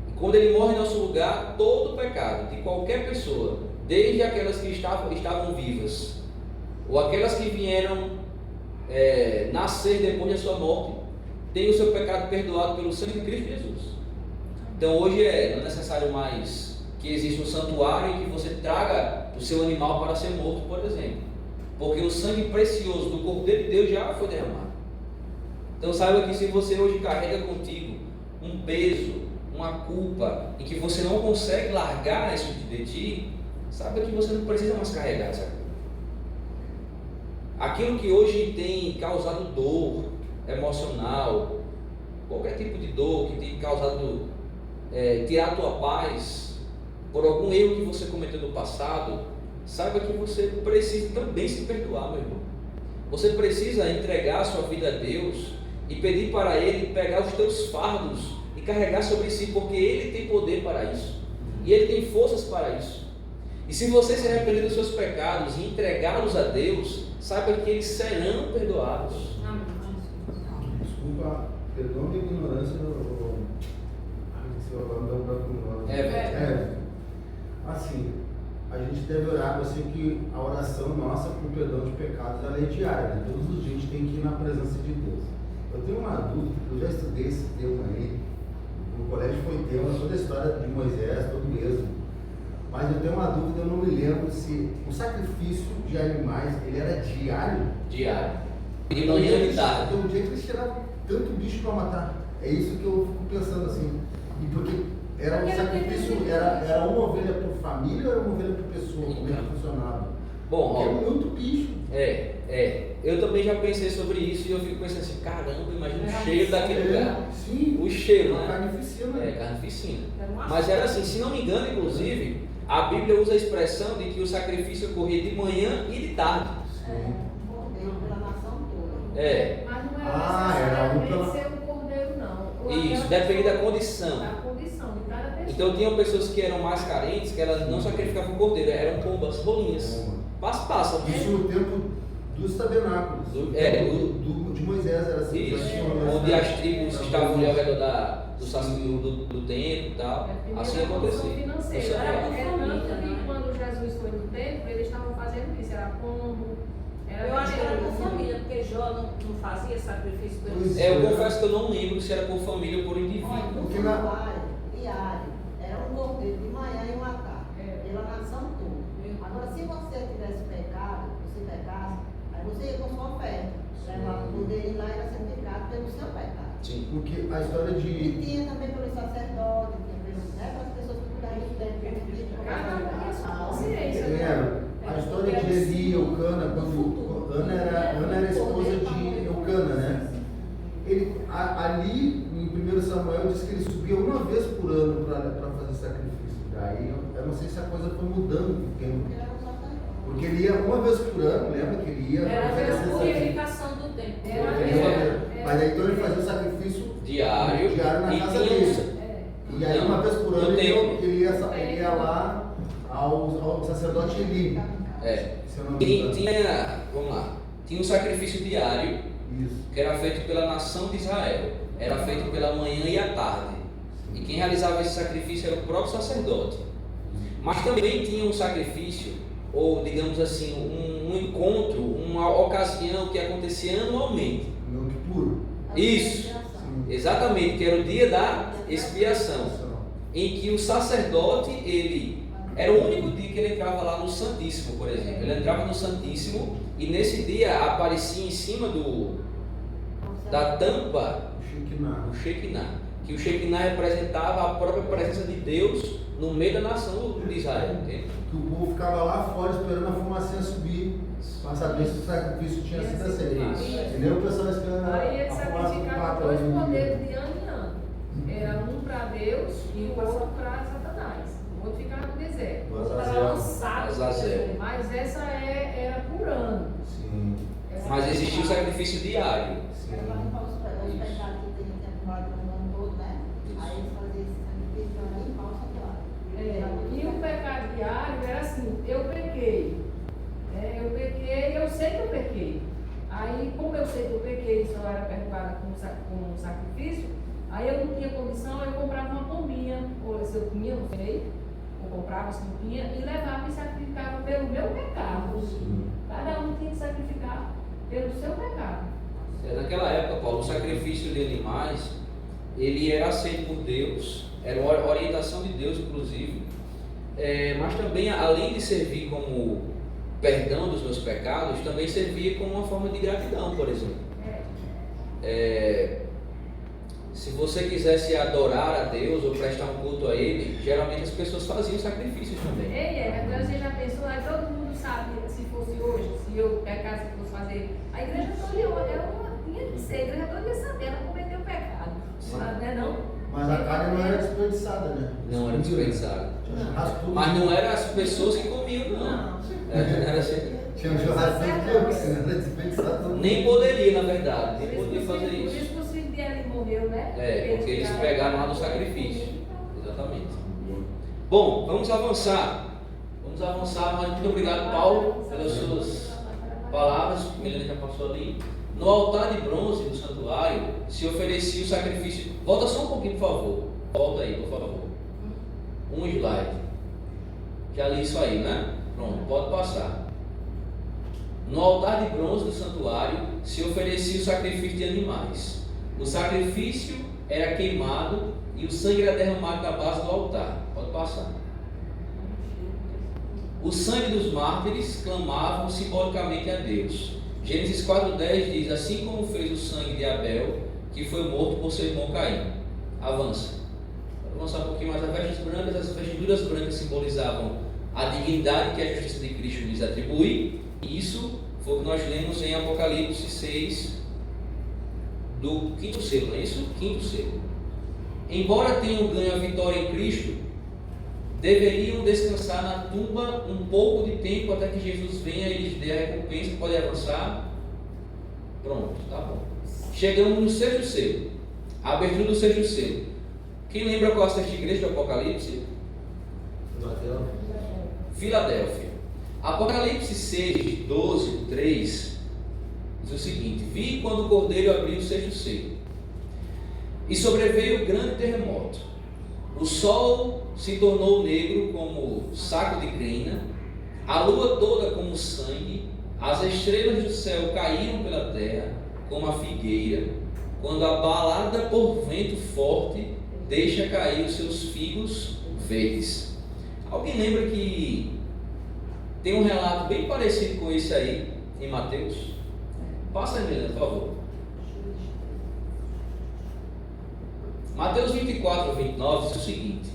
E quando ele morre em nosso lugar, todo pecado de qualquer pessoa, desde aquelas que estavam vivas ou aquelas que vieram nascer depois da sua morte, tem o seu pecado perdoado pelo sangue de Cristo Jesus. Então hoje não é necessário mais que exista um santuário em que você traga o seu animal para ser morto, por exemplo, porque o sangue precioso do Cordeiro de Deus já foi derramado. Então saiba que se você hoje carrega contigo um peso, uma culpa, em que você não consegue largar isso de ti, saiba que você não precisa mais carregar essa culpa. Aquilo que hoje tem causado dor emocional, qualquer tipo de dor que tem causado tirar a tua paz por algum erro que você cometeu no passado, saiba que você precisa também se perdoar, meu irmão. Você precisa entregar a sua vida a Deus e pedir para Ele pegar os teus fardos e carregar sobre si, porque Ele tem poder para isso e Ele tem forças para isso. E se você se arrepender dos seus pecados e entregá-los a Deus, saiba que eles serão perdoados. Desculpa, perdoa minha ignorância assim, a gente deve orar, eu sei que a oração nossa por perdão de pecados ela é diária, né? Todos os dias a gente tem que ir na presença de Deus. Eu tenho uma dúvida, eu já estudei esse tema aí, no colégio foi tema, toda a história de Moisés, todo mesmo. Mas eu tenho uma dúvida, eu não me lembro se o sacrifício de animais, ele era diário? Diário. De manhã e tarde. Então, um dia que eles tiravam tanto bicho para matar. É isso que eu fico pensando assim. E porque era um sacrifício, era uma ovelha por família ou era uma ovelha por pessoa? Como é que funcionava? Bom, porque é muito bicho. Eu também já pensei sobre isso e eu fico pensando assim, caramba, imagina o cheiro daquele lugar. Sim. O cheiro, né? Carnificina. Carnificina. Mas era assim, se não me engano, inclusive, a Bíblia usa a expressão de que o sacrifício ocorria de manhã e de tarde. Cordeiro pela nação toda. Mas não era necessariamente ser um cordeiro, não. Isso, depende da condição. Da condição de cada pessoa. Então tinham pessoas que eram mais carentes, que elas não sacrificavam cordeiro, eram pombas, rolinhas. Passa. Isso no tempo dos tabernáculos. De Moisés era assim. Isso, onde as tribos estavam ali ao redor do templo e tal. Assim acontecia. Era tanto que quando Jesus foi no templo, eles estavam fazendo isso, era pombo. Eu acho que era por família, porque Jó não fazia sacrifício pelos Eu confesso que eu não lembro se era por família ou por indivíduo. Porque diário, era um cordeiro de manhã e uma tarde, pela nação toda. Agora, se você tivesse pecado, você pecasse, aí você ia com sua oferta, levava o cordeirinho lá e era santificado pelo seu pecado. Sim. Porque a história de. E tinha também pelo sacerdote, pelas pessoas que cuidavam do templo. Cada um tinha sua consciência, né? A história de Eli e Eucana, quando Ana era esposa de Eucana, né? Ali em 1 Samuel diz que ele subia uma vez por ano para fazer sacrifício. Daí eu não sei se a coisa foi mudando com o tempo. Porque ele ia uma vez por ano, lembra que ele ia Era fazer a purificação do templo. Mas aí então ele fazia o sacrifício diário na casa dele. E aí uma vez por ano ele ia lá ao sacerdote Eli. Tinha um sacrifício diário. Isso. Que era feito pela nação de Israel. Era feito pela manhã e à tarde. E quem realizava esse sacrifício era o próprio sacerdote. Mas também tinha um sacrifício, ou digamos assim, um encontro, uma ocasião que acontecia anualmente. Yom Kippur. Isso. Exatamente, que era o dia da expiação, em que o sacerdote, ele era o único dia que ele entrava lá no Santíssimo, por exemplo. Ele entrava no Santíssimo e nesse dia aparecia em cima da tampa o Shekinah, que o Shekinah representava a própria presença de Deus no meio da nação de Israel, entende? Que o povo ficava lá fora esperando a fumacinha subir para saber se o sacrifício tinha sido aceito. Isso. E nem o pessoal esperando Aí ele a fumaça do sacrificava papel. dois poderes de ano em ano. Era um para Deus e o outro para Satanás. O outro ficava no deserto. Mas Estava Azazel. lançado. Azazel. Mas essa era por ano. Sim. Mas existia o sacrifício diário. Sim. Era para limpar os pecados que tinha acumulado no ano todo, né? Aí eles faziam esse sacrifício para limpar o santuário. E o pecado diário era assim, eu pequei. Eu sei que eu pequei. Aí, como eu sei que eu pequei e só era perdoada com sacrifício, aí eu não tinha condição, eu comprava uma pombinha, ou se eu tinha, não sei, ou comprava se não tinha, e levava e sacrificava pelo meu pecado. Cada um tinha que sacrificar pelo seu pecado. Naquela época, Paulo, o sacrifício de animais, ele era aceito por Deus, era uma orientação de Deus, inclusive, mas também, além de servir como perdão dos meus pecados, também servia como uma forma de gratidão, por exemplo. Se você quisesse adorar a Deus ou prestar um culto a Ele, geralmente as pessoas faziam sacrifícios também. Agora você já pensou, aí todo mundo sabe, se fosse hoje, se eu pecasse e fosse fazer, a igreja toda tinha que ser, a igreja toda ia saber, ela cometeu pecado. Não é não? Mas a carne não era desperdiçada, né? Não era desperdiçada. Tinha churrasco todo Mas dia. não eram as pessoas que comiam, não. Era assim. Tinha um churrasco todo dia, porque não era desperdiçado todo Nem dia. poderia, na verdade, nem poderia fazer Por isso. isso que o filho dele morreu, né? Porque eles pegaram lá no sacrifício. Exatamente. Bom, vamos avançar. Mas muito obrigado, Paulo, pelas suas palavras. Melina já passou ali. No altar de bronze do santuário se oferecia o sacrifício. Volta só um pouquinho, por favor. Volta aí, por favor. Um slide. Já li isso aí, né? Pronto, pode passar. No altar de bronze do santuário se oferecia o sacrifício de animais. O sacrifício era queimado e o sangue era derramado na base do altar. Pode passar. O sangue dos mártires clamavam simbolicamente a Deus. Gênesis 4,10 diz: assim como fez o sangue de Abel, que foi morto por seu irmão Caim. Avança. Vou avançar um pouquinho mais. As vestiduras brancas simbolizavam a dignidade que a justiça de Cristo lhes atribui. Isso foi o que nós lemos em Apocalipse 6, do quinto selo, não é isso? Quinto selo. Embora tenham ganho a vitória em Cristo, deveriam descansar na tumba um pouco de tempo até que Jesus venha e lhes dê a recompensa. Pode avançar? Pronto, tá bom. Chegamos no sexto selo, a abertura do sexto selo. Quem lembra qual é a sexta igreja do Apocalipse? Filadélfia. Apocalipse 6, 12, 3 diz o seguinte: vi quando o cordeiro abriu o sexto selo, e sobreveio grande terremoto. O sol se tornou negro como saco de crina, a lua toda como sangue, as estrelas do céu caíram pela terra como a figueira, quando abalada por vento forte deixa cair os seus figos verdes. Alguém lembra que tem um relato bem parecido com esse aí em Mateus? Passa aí, Milena, por favor. Mateus 24, 29 diz o seguinte: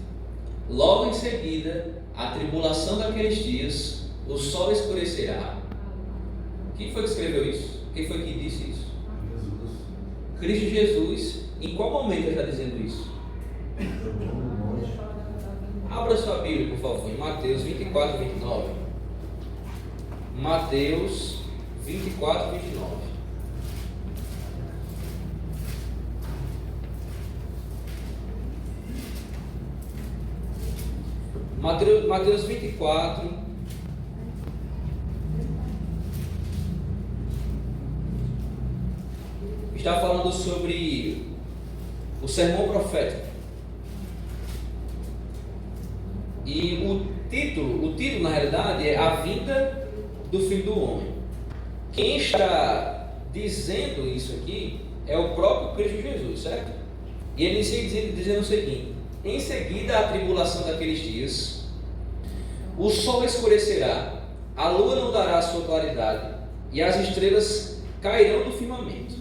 logo em seguida, a tribulação daqueles dias, o sol escurecerá. Quem foi que escreveu isso? Quem foi que disse isso? Jesus. Cristo Jesus. Em qual momento ele está dizendo isso? Abra sua Bíblia, por favor, em Mateus 24, 29. Mateus 24, 29. Mateus 24, está falando sobre o sermão profético. E o título na realidade é A Vinda do Filho do Homem. Quem está dizendo isso aqui é o próprio Cristo Jesus, certo? E ele inicia dizendo o seguinte: em seguida à tribulação daqueles dias, o sol escurecerá, a lua não dará a sua claridade, e as estrelas cairão do firmamento.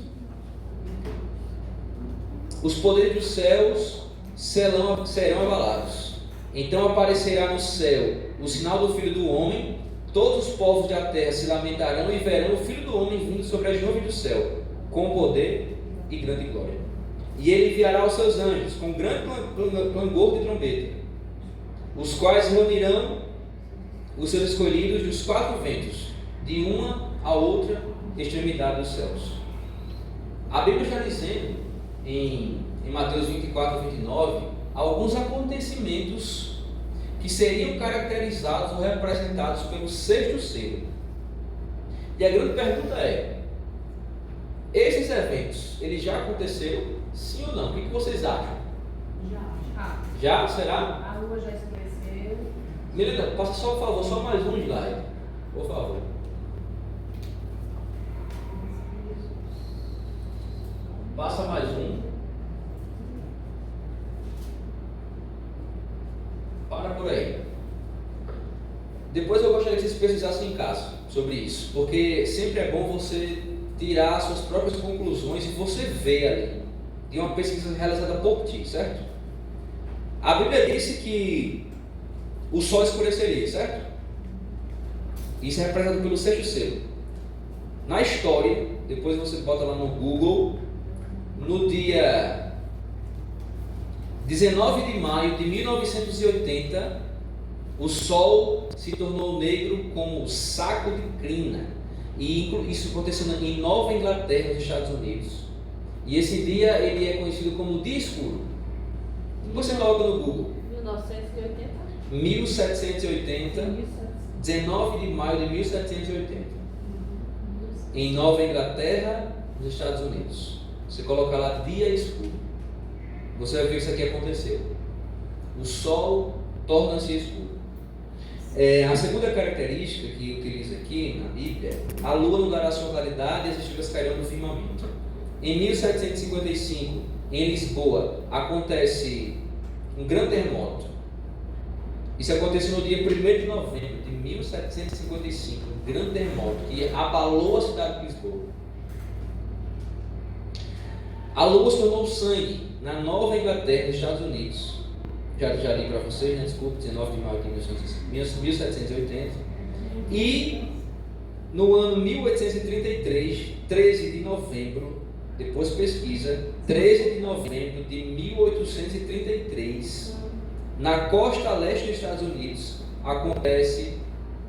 Os poderes dos céus serão abalados. Então aparecerá no céu o sinal do Filho do Homem. Todos os povos da terra se lamentarão e verão o Filho do Homem vindo sobre as nuvens do céu, com poder e grande glória. E ele enviará os seus anjos com grande clangor de trombeta, os quais reunirão os seus escolhidos dos quatro ventos, de uma a outra extremidade dos céus. A Bíblia está dizendo em Mateus 24 e 29 alguns acontecimentos que seriam caracterizados ou representados pelo sexto selo. E a grande pergunta é: esses eventos, eles já aconteceram? Sim ou não? O que vocês acham? Já? Será? A lua já escureceu. Melinda, passa só, por favor, só mais um slide, por favor. Passa mais um. Para por aí. Depois eu gostaria que vocês pesquisassem em casa sobre isso, porque sempre é bom você tirar suas próprias conclusões e você ver ali de uma pesquisa realizada por ti, certo? A Bíblia disse que o sol escureceria, certo? Isso é representado pelo sexto selo. Na história, depois você bota lá no Google, no dia 19 de maio de 1980, o sol se tornou negro como o saco de crina. E isso aconteceu em Nova Inglaterra, nos Estados Unidos. E esse dia ele é conhecido como dia escuro. Você coloca no Google 1780, 19 de maio de 1780, em Nova Inglaterra, nos Estados Unidos. Você coloca lá dia escuro, você vai ver que isso aqui aconteceu. O sol torna-se escuro. A segunda característica que utiliza aqui na Bíblia: a lua não dará sua claridade e as estrelas cairão do firmamento. Em 1755, em Lisboa, acontece um grande terremoto. Isso aconteceu no dia 1º de novembro de 1755, um grande terremoto que abalou a cidade de Lisboa. A lua se tornou sangue na Nova Inglaterra, nos Estados Unidos. Já li para vocês, né? Desculpa, 19 de maio de 1780. E no ano 1833, 13 de novembro, depois pesquisa, 13 de novembro de 1833, na costa leste dos Estados Unidos, acontece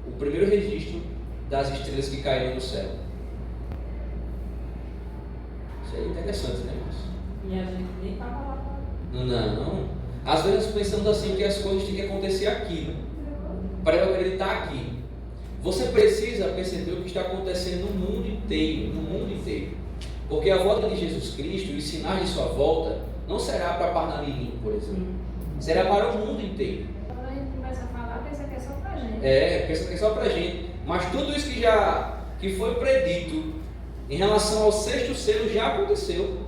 o primeiro registro das estrelas que caíram do céu. Isso é interessante, né, Márcio? E a gente nem estava lá. Não. Às vezes nós pensamos assim que as coisas têm que acontecer aqui, né? Para eu acreditar aqui. Você precisa perceber o que está acontecendo no mundo inteiro, Porque a volta de Jesus Cristo e os sinais de sua volta não será para Parnamirim, por exemplo. Será para o mundo inteiro. Quando a gente começa a falar, pensa que é só pra gente. Pensa que é só pra gente. Mas tudo isso que foi predito em relação ao sexto selo já aconteceu.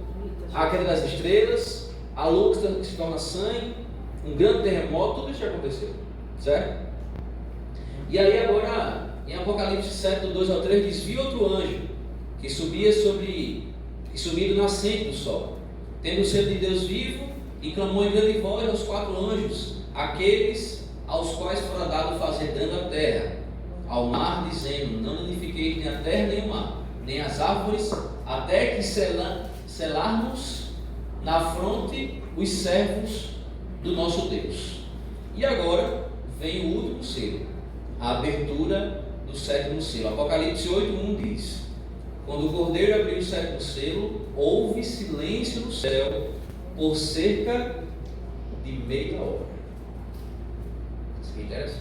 A queda das estrelas, a lua que se torna sangue, um grande terremoto, tudo isso já aconteceu. Certo? E aí agora, em Apocalipse 7, do 2 ao 3, diz: vi outro anjo que subia do nascente do sol, tendo o selo de Deus vivo, e clamou em grande voz aos quatro anjos, aqueles aos quais fora dado fazer dano à terra, ao mar, dizendo: não danifiqueis nem a terra nem o mar, nem as árvores, até que selarmos na fronte os servos do nosso Deus. E agora vem o último selo, a abertura do sétimo selo. Apocalipse 8:1 diz: quando o Cordeiro abriu o sétimo selo, houve silêncio no céu por cerca de meia hora. Isso que interessa?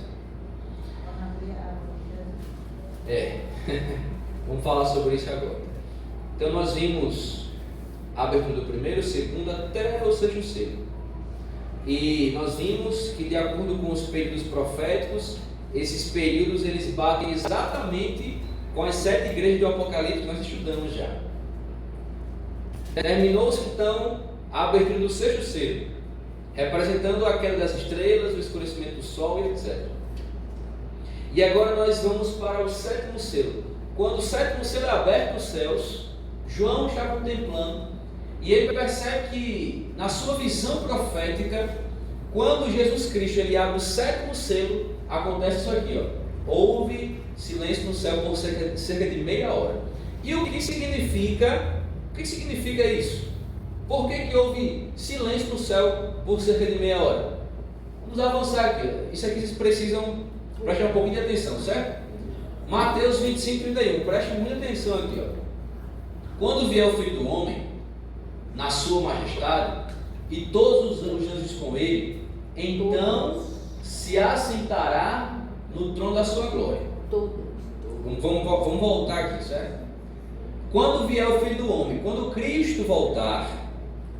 Vamos falar sobre isso agora. Então nós vimos a abertura do primeiro, segundo até o sexto selo. E nós vimos que, de acordo com os períodos proféticos, esses períodos eles batem exatamente com as 7 igrejas do Apocalipse que nós estudamos já. Terminou-se então a abertura do sexto selo, representando a queda das estrelas, o escurecimento do sol e etc. E agora nós vamos para o sétimo selo. Quando o sétimo selo é aberto nos céus, João está contemplando e ele percebe que, na sua visão profética, quando Jesus Cristo ele abre o sétimo selo, acontece isso aqui, ó. Houve silêncio no céu por cerca de meia hora. E o que significa? O que significa isso? Por que houve silêncio no céu por cerca de meia hora? Vamos avançar aqui. Isso aqui vocês precisam prestar um pouquinho de atenção, certo? Mateus 25, 31. Preste muita atenção aqui, ó. Quando vier o Filho do Homem, na sua majestade, e todos os anjos com ele, então se assentará no trono da sua glória. Vamos voltar aqui, certo? Quando vier o Filho do Homem, quando Cristo voltar,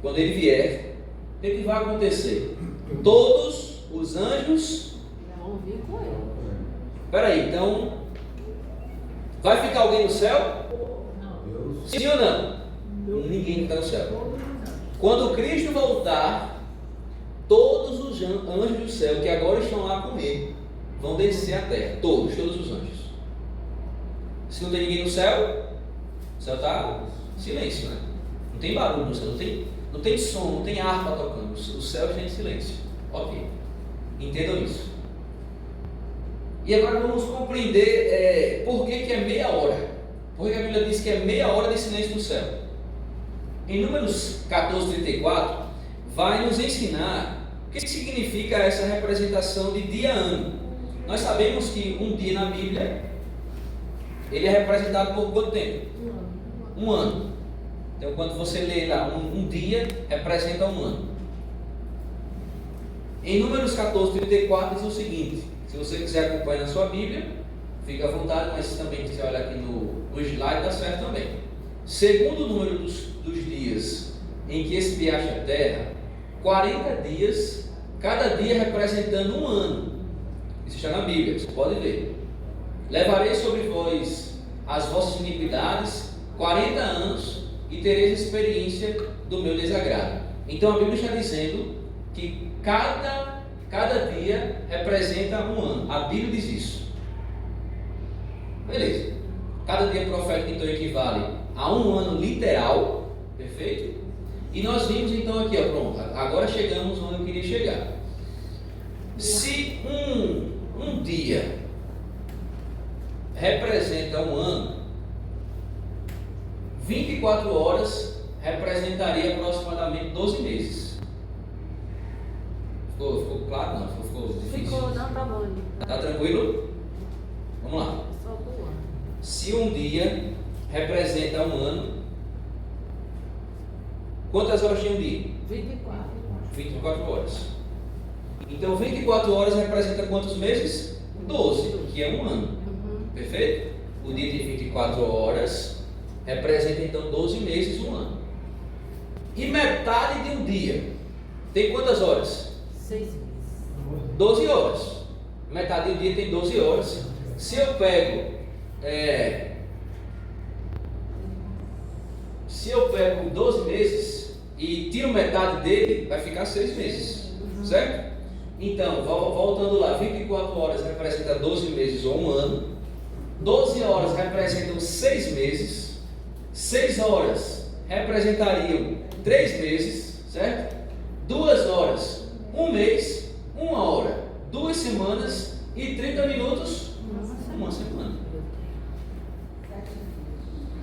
quando ele vier, o que vai acontecer? Todos os anjos vão vir com ele. Espera aí, então vai ficar alguém no céu? Não. Sim ou não? Ninguém está no céu. Quando Cristo voltar, todos os anjos do céu que agora estão lá com ele vão descer à terra. Todos os anjos. Se não tem ninguém no céu, o céu está silêncio, né? Não tem barulho no céu, não tem som, não tem harpa tocando. O céu está em silêncio. Ok. Entendam isso. E agora vamos compreender por que é meia hora. Por que a Bíblia diz que é meia hora de silêncio no céu? Em Números 14, 34, vai nos ensinar o que significa essa representação de dia-ano. Nós sabemos que um dia na Bíblia, ele é representado por quanto tempo? Um ano. Então, quando você lê lá um dia, representa um ano. Em Números 14, 34, diz o seguinte: se você quiser acompanhar na sua Bíblia, fica à vontade, mas se também quiser olhar aqui no slide, dá certo também. Segundo o número dos dias em que espiaste a terra, 40 dias, cada dia representando um ano. Isso está na Bíblia, você pode ver. Levarei sobre vós as vossas iniquidades 40 anos e tereis experiência do meu desagrado. Então a Bíblia está dizendo que cada dia representa um ano. A Bíblia diz isso. Beleza. Cada dia profético então equivale a um ano literal. Perfeito? E nós vimos então aqui, ó, pronto. Agora chegamos onde eu queria chegar. Se um dia representa um ano, 24 horas representaria aproximadamente 12 meses. Ficou claro? Não, ficou difícil? Ficou, não, tá bom. Tá tranquilo? Vamos lá. Só do ano. Se um dia representa um ano, quantas horas tem um dia? 24. 24 horas. Então 24 horas representa quantos meses? 12, que é um ano. Perfeito? O dia tem 24 horas, representa então 12 meses, um ano. E metade de um dia tem quantas horas? 6 meses. 12 horas. Metade do dia tem 12 horas. Se eu pego 12 meses e tiro metade dele, vai ficar 6 meses. Certo? Então, voltando lá, 24 horas representa 12 meses ou um ano. 12 horas representam 6 meses. 6 horas representariam 3 meses, certo? 2 horas, 1 mês, 1 hora, 2 semanas e 30 minutos, uma semana.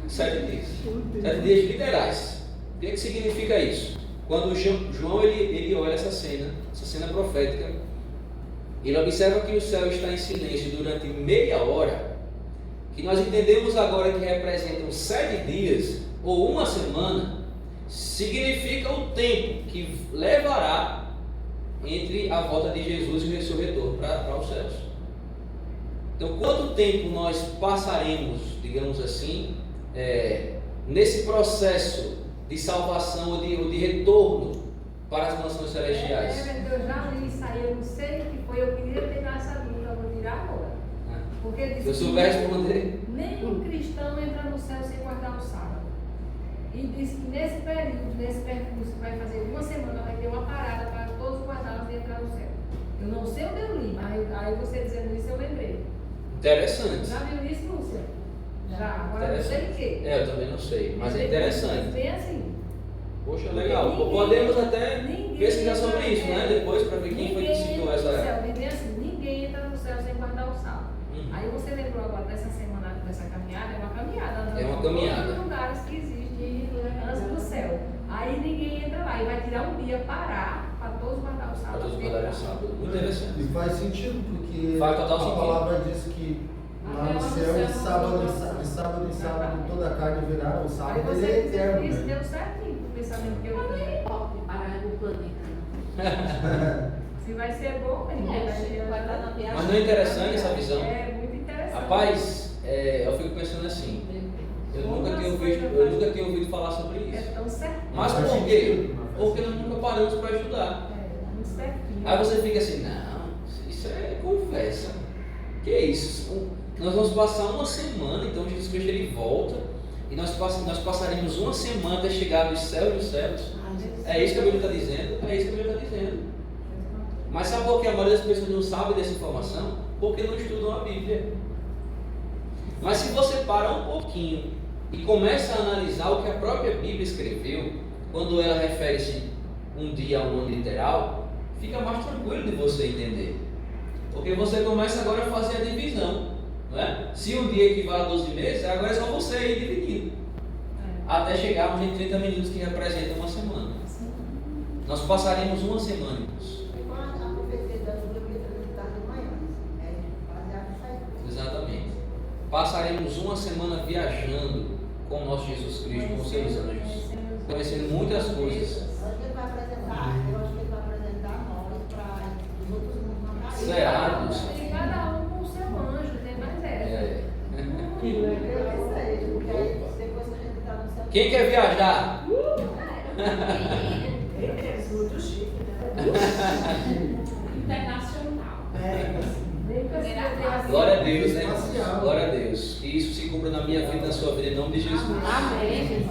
7 dias. 7 dias literais. O que significa isso? Quando João ele olha essa cena profética, ele observa que o céu está em silêncio durante meia hora, que nós entendemos agora que representam 7 dias ou uma semana, significa o tempo que levará entre a volta de Jesus e o seu retorno para os céus. Então, quanto tempo nós passaremos, digamos assim, nesse processo de salvação ou de retorno para as nações celestiais? Eu já li isso aí, eu não sei o que foi, eu queria pegar essa dúvida, eu vou tirar agora. Porque diz Se eu souber responder. nenhum cristão entra no céu sem guardar o sábado. E disse que nesse período, nesse percurso que vai fazer uma semana, vai ter uma parada para todos os guardados de entrar no céu. Eu não sei onde eu li, mas aí você dizendo isso eu lembrei. Interessante. Já viu isso, Lúcia? Já, agora eu não sei o quê. Eu também não sei, mas é interessante. Bem assim. Poxa, legal. Ninguém- Podemos até ninguém pesquisar sobre entra- isso, né? Depois, para ver quem foi que ninguém citou entra no essa. céu, bem assim, ninguém entra no céu sem guardar o sábado. Aí você lembrou agora dessa semana, dessa caminhada, é uma caminhada. Andando É uma por caminhada. todos os lugares que existem antes do céu. Aí ninguém entra lá e vai tirar um dia, parar, para todos guardar o Para sábado. todos guardarem o sábado. Muito interessante. E faz sentido, porque Faz total a sentido. palavra diz que lá no céu, de sábado em sábado, toda a carne virá, o Aí sábado você ele é eterno. disse isso, Né? deu certinho pro pensamento que eu tinha. Parar no planeta. Se vai ser bom, Vai estar na viagem. Mas não é interessante essa visão? É muito interessante. Rapaz, eu fico pensando assim. Eu nunca tinha ouvido falar sobre É isso. tão certinho. Mas por quê? Porque nós nunca paramos para estudar. É, muito certinho. Aí você fica assim, não, isso é conversa. Que é isso? Nós vamos passar uma semana, então Jesus Cristo ele volta e nós passaremos uma semana até chegar dos céus dos céus. É isso que a Bíblia está dizendo? É isso que a Bíblia está dizendo. Mas sabe por que a maioria das pessoas não sabe dessa informação? Porque não estudam a Bíblia. Mas se você para um pouquinho e começa a analisar o que a própria Bíblia escreveu, quando ela refere-se um dia a um ano literal, fica mais tranquilo de você entender. Porque você começa agora a fazer a divisão. Não é? Se um dia equivale a 12 meses, agora é só você ir dividindo. Até chegarmos em 30 minutos que representam uma semana. Nós passaremos uma semana, irmãos. E quando a profecia da Bíblia está de manhã, é baseado nisso aí. Exatamente. Passaremos uma semana viajando com o nosso Jesus Cristo, com os seus anjos, conhecendo muitas coisas. Eu acho que ele vai apresentar nós para os outros mundos. Serados. E cada um com o seu anjo, tem mais essa. Eu que sei, porque aí depois que a gente está no céu. Quem quer viajar? Muito chique, né? Internacional. Glória a Deus, né? Glória a Deus. Que isso se cumpra na minha vida e na sua vida, em nome de Jesus. Amém, Jesus.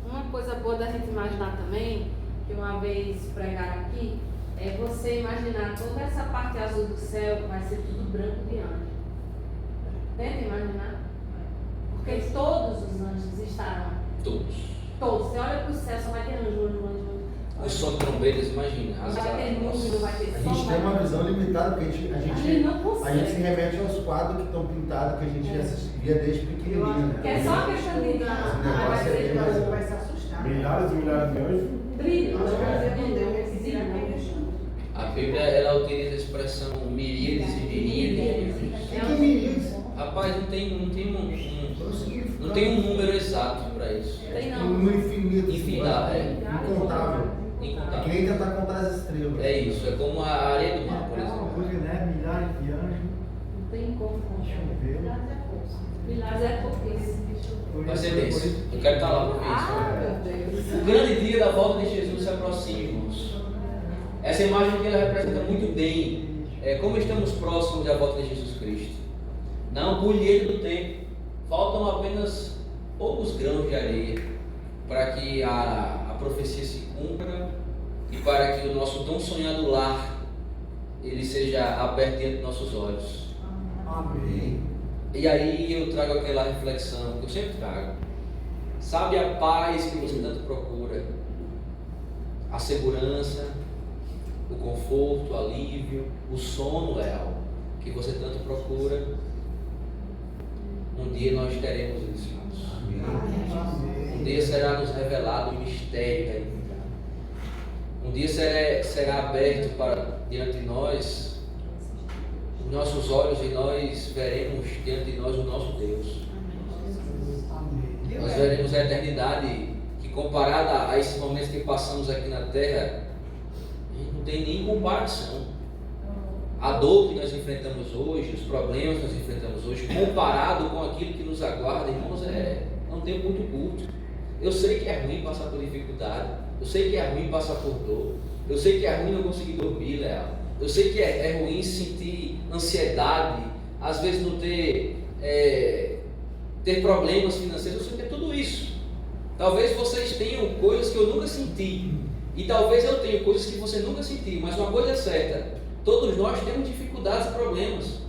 Uma coisa boa da gente imaginar também, que uma vez pregaram aqui, é você imaginar toda essa parte azul do céu vai ser tudo branco de anjo. Tenta imaginar? Porque todos os anjos estarão. Todos. Todos. Você olha para o céu, só vai ter anjo. O som de trombetas, imagina. Não vai ter número, vai ter A som. gente tem uma visão limitada, porque A gente não consegue. a gente se remete aos quadros que estão pintados, que a gente via desde pequenininho. Né? Que é só uma questão de vai ser mais- vai se assustar. Milhares e milhares de anjos. brilho. A Bíblia ela utiliza a expressão miríades e miríades de anjos. Que miríades? Rapaz, não tem um número exato para isso. Tem Um não. número infinito. Infindável, é. Incontável. Que Incontável. nem tentar contar as estrelas. É isso, é como a areia do mar, por É uma exemplo. coisa, né? Milhares de anjos, Não tem como contar. choveu. Milhares é pouquíssimo. Vai ser bênção. Eu quero estar lá para ver isso. Ah, meu Deus. O grande dia da volta de Jesus se aproxima, irmãos. Essa imagem que ela representa muito bem como estamos próximos da volta de Jesus Cristo. Na ampulheta do tempo, faltam apenas poucos grãos de areia para que a profecia se cumpra e para que o nosso tão sonhado lar ele seja aberto diante dos nossos olhos. Amém. E aí eu trago aquela reflexão que eu sempre trago. Sabe a paz que você tanto procura? A segurança, o conforto, o alívio, o sono real que você tanto procura. Um dia nós teremos isso, irmãos. Um dia será nos revelado o mistério da eternidade. Um dia será aberto para diante de nós os nossos olhos e nós veremos diante de nós o nosso Deus. Nós veremos a eternidade que, comparada a esses momentos que passamos aqui na terra, não tem nem comparação. A dor que nós enfrentamos hoje, os problemas que nós enfrentamos hoje, comparado com aquilo que nos aguarda, irmãos, é um tempo muito curto. Eu sei que é ruim passar por dificuldade, eu sei que é ruim passar por dor, eu sei que é ruim não conseguir dormir, Léo. Eu sei que é ruim sentir ansiedade, às vezes não ter ter problemas financeiros, eu sei ter tudo isso. Talvez vocês tenham coisas que eu nunca senti, e talvez eu tenha coisas que você nunca sentiu, mas uma coisa é certa, todos nós temos dificuldades e problemas,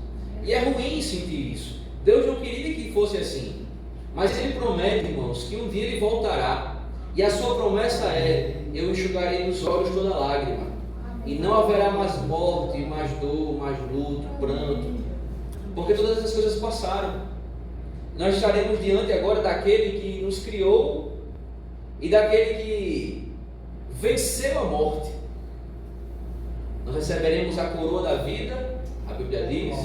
e é ruim sentir isso. Deus não queria que fosse assim, mas Ele promete, irmãos, que um dia Ele voltará, e a sua promessa é: eu enxugarei dos olhos toda lágrima, e não haverá mais morte, mais dor, mais luto, pranto, porque todas essas coisas passaram. Nós estaremos diante agora daquele que nos criou e daquele que venceu a morte. Nós receberemos a coroa da vida, a Bíblia diz.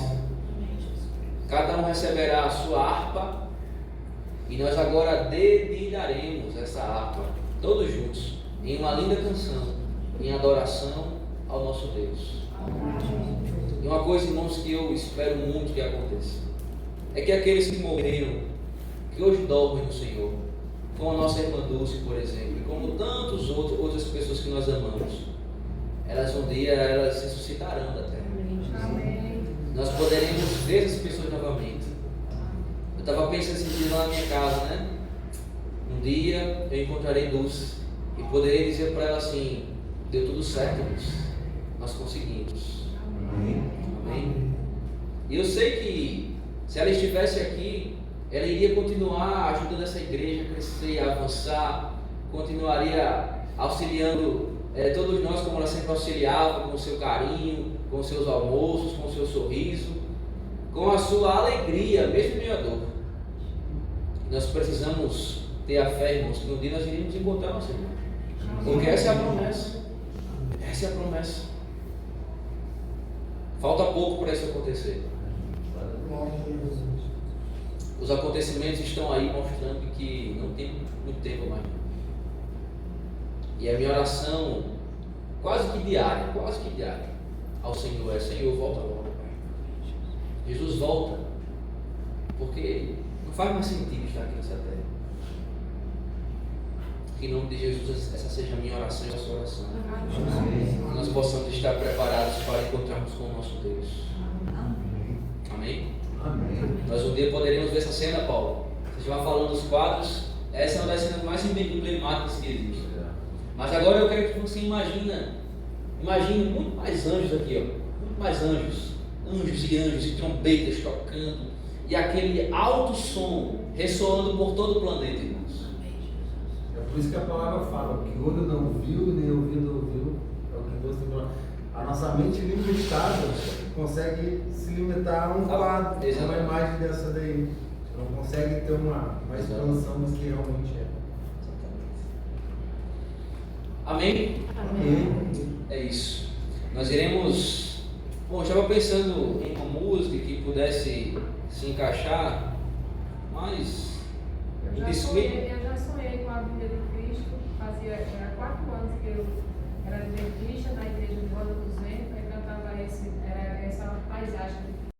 Cada um receberá a sua harpa, e nós agora dedilharemos essa harpa, todos juntos, em uma linda canção, em adoração ao nosso Deus. E uma coisa, irmãos, que eu espero muito que aconteça, é que aqueles que morreram, que hoje dormem no Senhor, como a nossa irmã Dulce, por exemplo, e como tantas outras pessoas que nós amamos, elas um dia ressuscitarão da terra. Amém. Nós poderemos ver essas pessoas novamente. Eu estava pensando esses dias lá na minha casa, né? Um dia eu encontrarei Dulce e poderei dizer para ela assim: deu tudo certo, Dulce, nós conseguimos. Amém? E eu sei que se ela estivesse aqui, ela iria continuar ajudando essa igreja a crescer, a avançar, continuaria auxiliando todos nós como ela sempre auxiliava, com o seu carinho, com os seus almoços, com o seu sorriso, com a sua alegria, mesmo em meio à dor. Nós precisamos ter a fé, irmãos, que um dia nós iremos encontrar nossa irmã, porque essa é a promessa. Essa é a promessa. Falta pouco para isso acontecer. Os acontecimentos estão aí mostrando que não tem muito tempo mais. E a minha oração, quase que diária, ao Senhor é: Senhor, volta logo, Pai. Jesus, volta, porque não faz mais sentido estar aqui nessa terra. Que em nome de Jesus essa seja a minha oração e a sua oração. Que nós possamos estar preparados para encontrarmos com o nosso Deus. Amém? Amém. Nós um dia poderemos ver essa cena, Paulo. Você já vai falando dos quadros. Essa é uma das cenas mais emblemáticas que existe. Mas agora eu quero que você imagine muito mais anjos aqui, ó. Muito mais anjos. Anjos e trombetas tocando. E aquele alto som ressoando por todo o planeta, irmãos. É por isso que a palavra fala: que olho não viu, nem ouvido ouviu. É o que Deus tem falado. A nossa mente limitada consegue se limitar a um quadro, a uma imagem dessa daí. Não consegue ter uma expansão do que realmente é. Amém? Amém. É isso. Nós iremos. Bom, eu estava pensando em uma música que pudesse se encaixar, mas Eu já sonhei com a vinda de Cristo. Era 4 anos que eu era adventista na igreja de Roda dos Ventos, e cantava essa paisagem